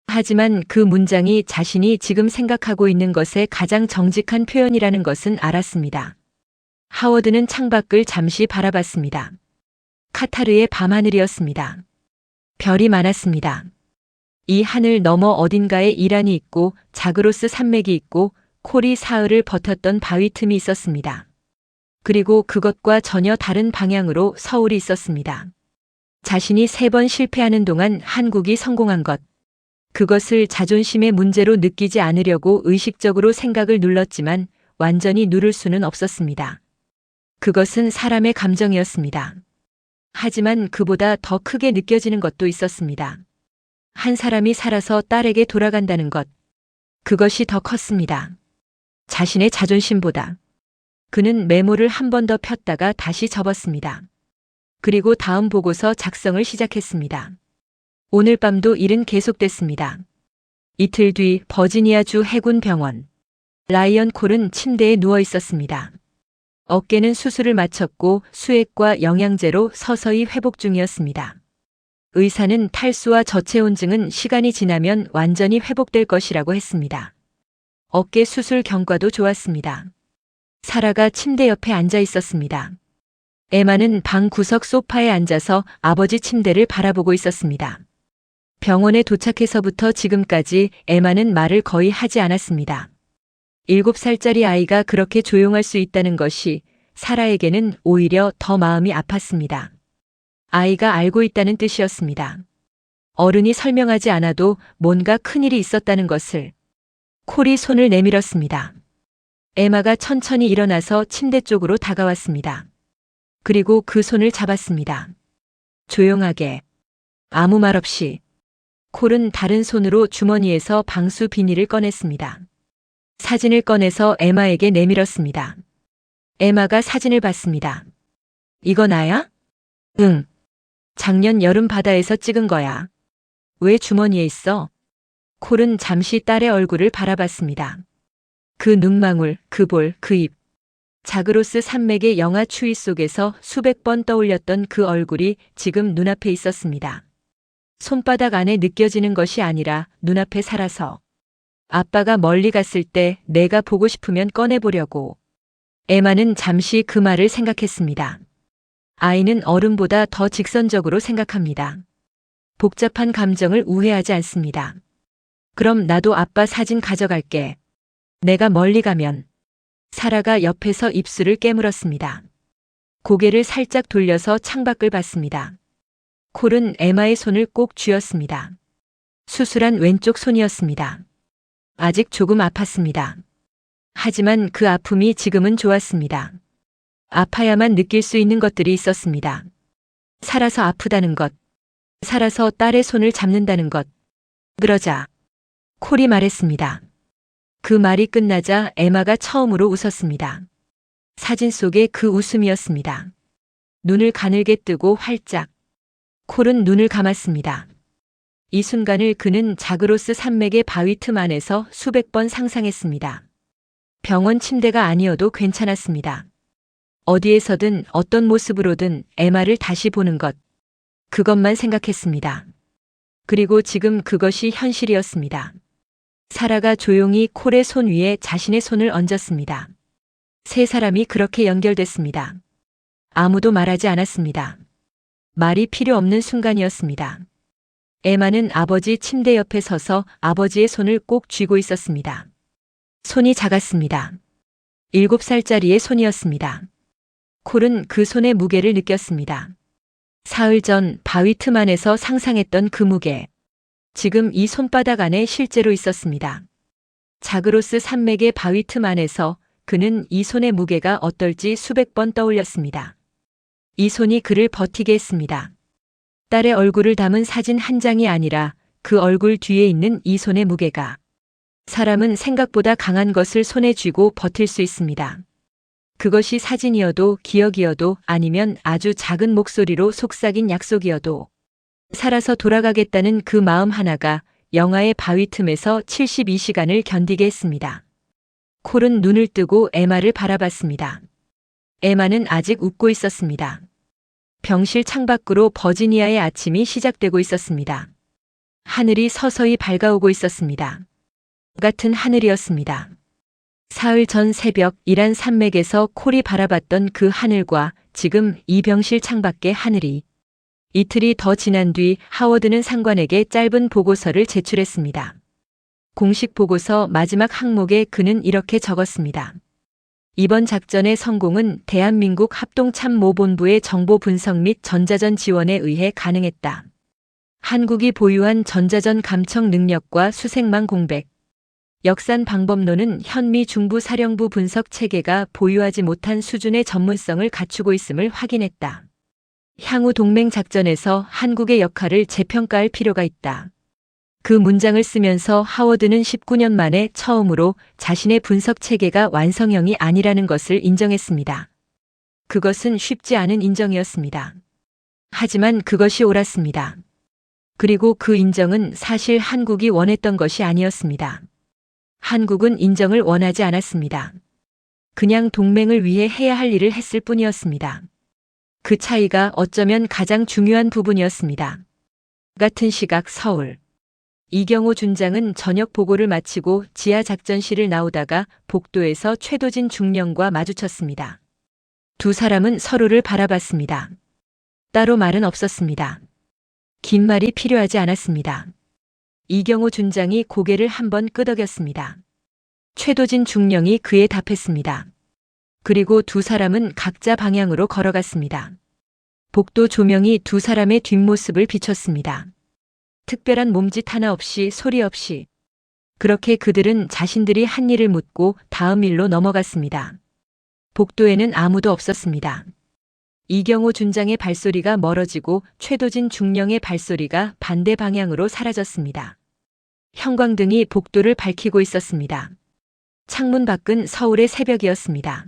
하지만 그 문장이 자신이 지금 생각하고 있는 것의 가장 정직한 표현이라는 것은 알았습니다. 하워드는 창밖을 잠시 바라봤습니다. 카타르의 밤하늘이었습니다. 별이 많았습니다. 이 하늘 너머 어딘가에 이란이 있고 자그로스 산맥이 있고 콜이 사흘을 버텼던 바위 틈이 있었습니다. 그리고 그것과 전혀 다른 방향으로 서울이 있었습니다. 자신이 3번 실패하는 동안 한국이 성공한 것. 그것을 자존심의 문제로 느끼지 않으려고 의식적으로 생각을 눌렀지만 완전히 누를 수는 없었습니다. 그것은 사람의 감정이었습니다. 하지만 그보다 더 크게 느껴지는 것도 있었습니다. 한 사람이 살아서 딸에게 돌아간다는 것. 그것이 더 컸습니다. 자신의 자존심보다. 그는 메모를 한 번 더 폈다가 다시 접었습니다. 그리고 다음 보고서 작성을 시작했습니다. 오늘 밤도 일은 계속됐습니다. 이틀 뒤 버지니아주 해군 병원. 라이언 콜은 침대에 누워 있었습니다. 어깨는 수술을 마쳤고 수액과 영양제로 서서히 회복 중이었습니다. 의사는 탈수와 저체온증은 시간이 지나면 완전히 회복될 것이라고 했습니다. 어깨 수술 경과도 좋았습니다. 사라가 침대 옆에 앉아 있었습니다. 에마는 방 구석 소파에 앉아서 아버지 침대를 바라보고 있었습니다. 병원에 도착해서부터 지금까지 에마는 말을 거의 하지 않았습니다. 7살짜리 아이가 그렇게 조용할 수 있다는 것이 사라에게는 오히려 더 마음이 아팠습니다. 아이가 알고 있다는 뜻이었습니다. 어른이 설명하지 않아도 뭔가 큰일이 있었다는 것을. 콜이 손을 내밀었습니다. 에마가 천천히 일어나서 침대 쪽으로 다가왔습니다. 그리고 그 손을 잡았습니다. 조용하게. 아무 말 없이. 콜은 다른 손으로 주머니에서 방수 비닐을 꺼냈습니다. 사진을 꺼내서 에마에게 내밀었습니다. 에마가 사진을 봤습니다. 이거 나야? 응. 작년 여름 바다에서 찍은 거야. 왜 주머니에 있어? 콜은 잠시 딸의 얼굴을 바라봤습니다. 그 눈망울, 그 볼, 그 입. 자그로스 산맥의 영하 추위 속에서 수백 번 떠올렸던 그 얼굴이 지금 눈앞에 있었습니다. 손바닥 안에 느껴지는 것이 아니라 눈앞에 살아서. 아빠가 멀리 갔을 때 내가 보고 싶으면 꺼내보려고. 에마는 잠시 그 말을 생각했습니다. 아이는 어른보다 더 직선적으로 생각합니다. 복잡한 감정을 우회하지 않습니다. 그럼 나도 아빠 사진 가져갈게. 내가 멀리 가면. 사라가 옆에서 입술을 깨물었습니다. 고개를 살짝 돌려서 창밖을 봤습니다. 콜은 에마의 손을 꼭 쥐었습니다. 수술한 왼쪽 손이었습니다. 아직 조금 아팠습니다. 하지만 그 아픔이 지금은 좋았습니다. 아파야만 느낄 수 있는 것들이 있었습니다. 살아서 아프다는 것. 살아서 딸의 손을 잡는다는 것. 그러자 콜이 말했습니다. 그 말이 끝나자 에마가 처음으로 웃었습니다. 사진 속의 그 웃음이었습니다. 눈을 가늘게 뜨고 활짝. 콜은 눈을 감았습니다. 이 순간을 그는 자그로스 산맥의 바위 틈 안에서 수백 번 상상했습니다. 병원 침대가 아니어도 괜찮았습니다. 어디에서든 어떤 모습으로든 에마를 다시 보는 것. 그것만 생각했습니다. 그리고 지금 그것이 현실이었습니다. 사라가 조용히 콜의 손 위에 자신의 손을 얹었습니다. 세 사람이 그렇게 연결됐습니다. 아무도 말하지 않았습니다. 말이 필요 없는 순간이었습니다. 에마는 아버지 침대 옆에 서서 아버지의 손을 꼭 쥐고 있었습니다. 손이 작았습니다. 7살짜리의 손이었습니다. 콜은 그 손의 무게를 느꼈습니다. 사흘 전 바위 틈 안에서 상상했던 그 무게. 지금 이 손바닥 안에 실제로 있었습니다. 자그로스 산맥의 바위 틈 안에서 그는 이 손의 무게가 어떨지 수백 번 떠올렸습니다. 이 손이 그를 버티게 했습니다. 딸의 얼굴을 담은 사진 한 장이 아니라 그 얼굴 뒤에 있는 이 손의 무게가. 사람은 생각보다 강한 것을 손에 쥐고 버틸 수 있습니다. 그것이 사진이어도 기억이어도 아니면 아주 작은 목소리로 속삭인 약속이어도 살아서 돌아가겠다는 그 마음 하나가 영화의 바위 틈에서 72시간을 견디게 했습니다. 콜은 눈을 뜨고 에마를 바라봤습니다. 에마는 아직 웃고 있었습니다. 병실 창밖으로 버지니아의 아침이 시작되고 있었습니다. 하늘이 서서히 밝아오고 있었습니다. 같은 하늘이었습니다. 사흘 전 새벽 이란 산맥에서 콜이 바라봤던 그 하늘과 지금 이 병실 창밖의 하늘이. 이틀이 더 지난 뒤 하워드는 상관에게 짧은 보고서를 제출했습니다. 공식 보고서 마지막 항목에 그는 이렇게 적었습니다. 이번 작전의 성공은 대한민국 합동참모본부의 정보 분석 및 전자전 지원에 의해 가능했다. 한국이 보유한 전자전 감청 능력과 수색망 공백, 역산 방법론은 현미 중부 사령부 분석 체계가 보유하지 못한 수준의 전문성을 갖추고 있음을 확인했다. 향후 동맹 작전에서 한국의 역할을 재평가할 필요가 있다. 그 문장을 쓰면서 하워드는 19년 만에 처음으로 자신의 분석 체계가 완성형이 아니라는 것을 인정했습니다. 그것은 쉽지 않은 인정이었습니다. 하지만 그것이 옳았습니다. 그리고 그 인정은 사실 한국이 원했던 것이 아니었습니다. 한국은 인정을 원하지 않았습니다. 그냥 동맹을 위해 해야 할 일을 했을 뿐이었습니다. 그 차이가 어쩌면 가장 중요한 부분이었습니다. 같은 시각 서울. 이경호 준장은 저녁 보고를 마치고 지하 작전실을 나오다가 복도에서 최도진 중령과 마주쳤습니다. 두 사람은 서로를 바라봤습니다. 따로 말은 없었습니다. 긴 말이 필요하지 않았습니다. 이경호 준장이 고개를 한번 끄덕였습니다. 최도진 중령이 그에 답했습니다. 그리고 두 사람은 각자 방향으로 걸어갔습니다. 복도 조명이 두 사람의 뒷모습을 비췄습니다. 특별한 몸짓 하나 없이 소리 없이. 그렇게 그들은 자신들이 한 일을 묻고 다음 일로 넘어갔습니다. 복도에는 아무도 없었습니다. 이경호 준장의 발소리가 멀어지고 최도진 중령의 발소리가 반대 방향으로 사라졌습니다. 형광등이 복도를 밝히고 있었습니다. 창문 밖은 서울의 새벽이었습니다.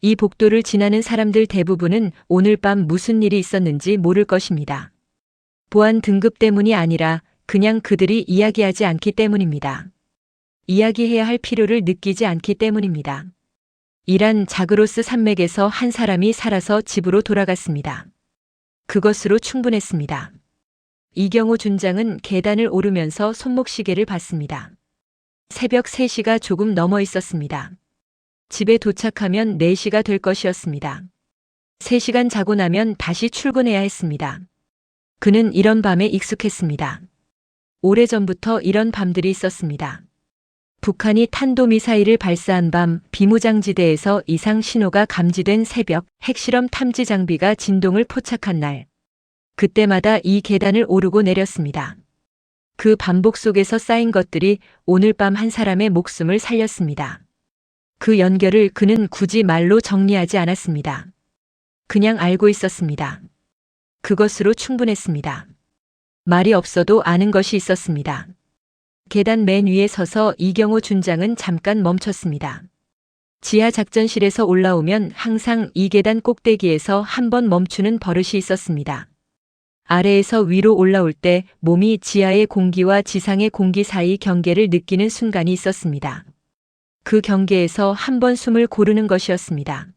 이 복도를 지나는 사람들 대부분은 오늘 밤 무슨 일이 있었는지 모를 것입니다. 보안 등급 때문이 아니라 그냥 그들이 이야기하지 않기 때문입니다. 이야기해야 할 필요를 느끼지 않기 때문입니다. 이란 자그로스 산맥에서 한 사람이 살아서 집으로 돌아갔습니다. 그것으로 충분했습니다. 이경호 준장은 계단을 오르면서 손목시계를 봤습니다. 새벽 3시가 조금 넘어 있었습니다. 집에 도착하면 4시가 될 것이었습니다. 3시간 자고 나면 다시 출근해야 했습니다. 그는 이런 밤에 익숙했습니다. 오래전부터 이런 밤들이 있었습니다. 북한이 탄도미사일을 발사한 밤 비무장지대에서 이상 신호가 감지된 새벽 핵실험 탐지 장비가 진동을 포착한 날. 그때마다 이 계단을 오르고 내렸습니다. 그 반복 속에서 쌓인 것들이 오늘 밤 한 사람의 목숨을 살렸습니다. 그 연결을 그는 굳이 말로 정리하지 않았습니다. 그냥 알고 있었습니다. 그것으로 충분했습니다. 말이 없어도 아는 것이 있었습니다. 계단 맨 위에 서서 이경호 준장은 잠깐 멈췄습니다. 지하 작전실에서 올라오면 항상 이 계단 꼭대기에서 한 번 멈추는 버릇이 있었습니다. 아래에서 위로 올라올 때 몸이 지하의 공기와 지상의 공기 사이 경계를 느끼는 순간이 있었습니다. 그 경계에서 한 번 숨을 고르는 것이었습니다.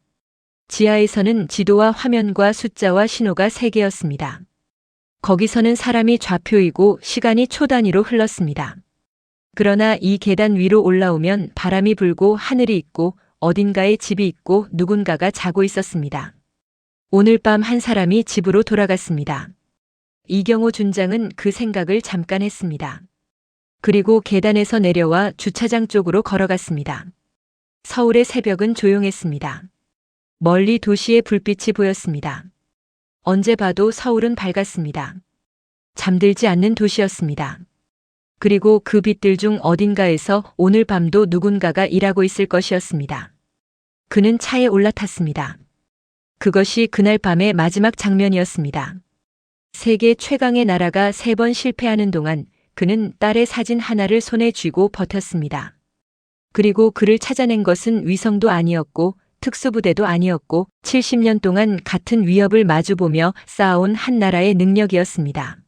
지하에서는 지도와 화면과 숫자와 신호가 3개였습니다. 거기서는 사람이 좌표이고 시간이 초 단위로 흘렀습니다. 그러나 이 계단 위로 올라오면 바람이 불고 하늘이 있고 어딘가에 집이 있고 누군가가 자고 있었습니다. 오늘 밤 한 사람이 집으로 돌아갔습니다. 이경호 준장은 그 생각을 잠깐 했습니다. 그리고 계단에서 내려와 주차장 쪽으로 걸어갔습니다. 서울의 새벽은 조용했습니다. 멀리 도시의 불빛이 보였습니다. 언제 봐도 서울은 밝았습니다. 잠들지 않는 도시였습니다. 그리고 그 빛들 중 어딘가에서 오늘 밤도 누군가가 일하고 있을 것이었습니다. 그는 차에 올라탔습니다. 그것이 그날 밤의 마지막 장면이었습니다. 세계 최강의 나라가 3번 실패하는 동안 그는 딸의 사진 하나를 손에 쥐고 버텼습니다. 그리고 그를 찾아낸 것은 위성도 아니었고 특수부대도 아니었고 70년 동안 같은 위협을 마주보며 쌓아온 한 나라의 능력이었습니다.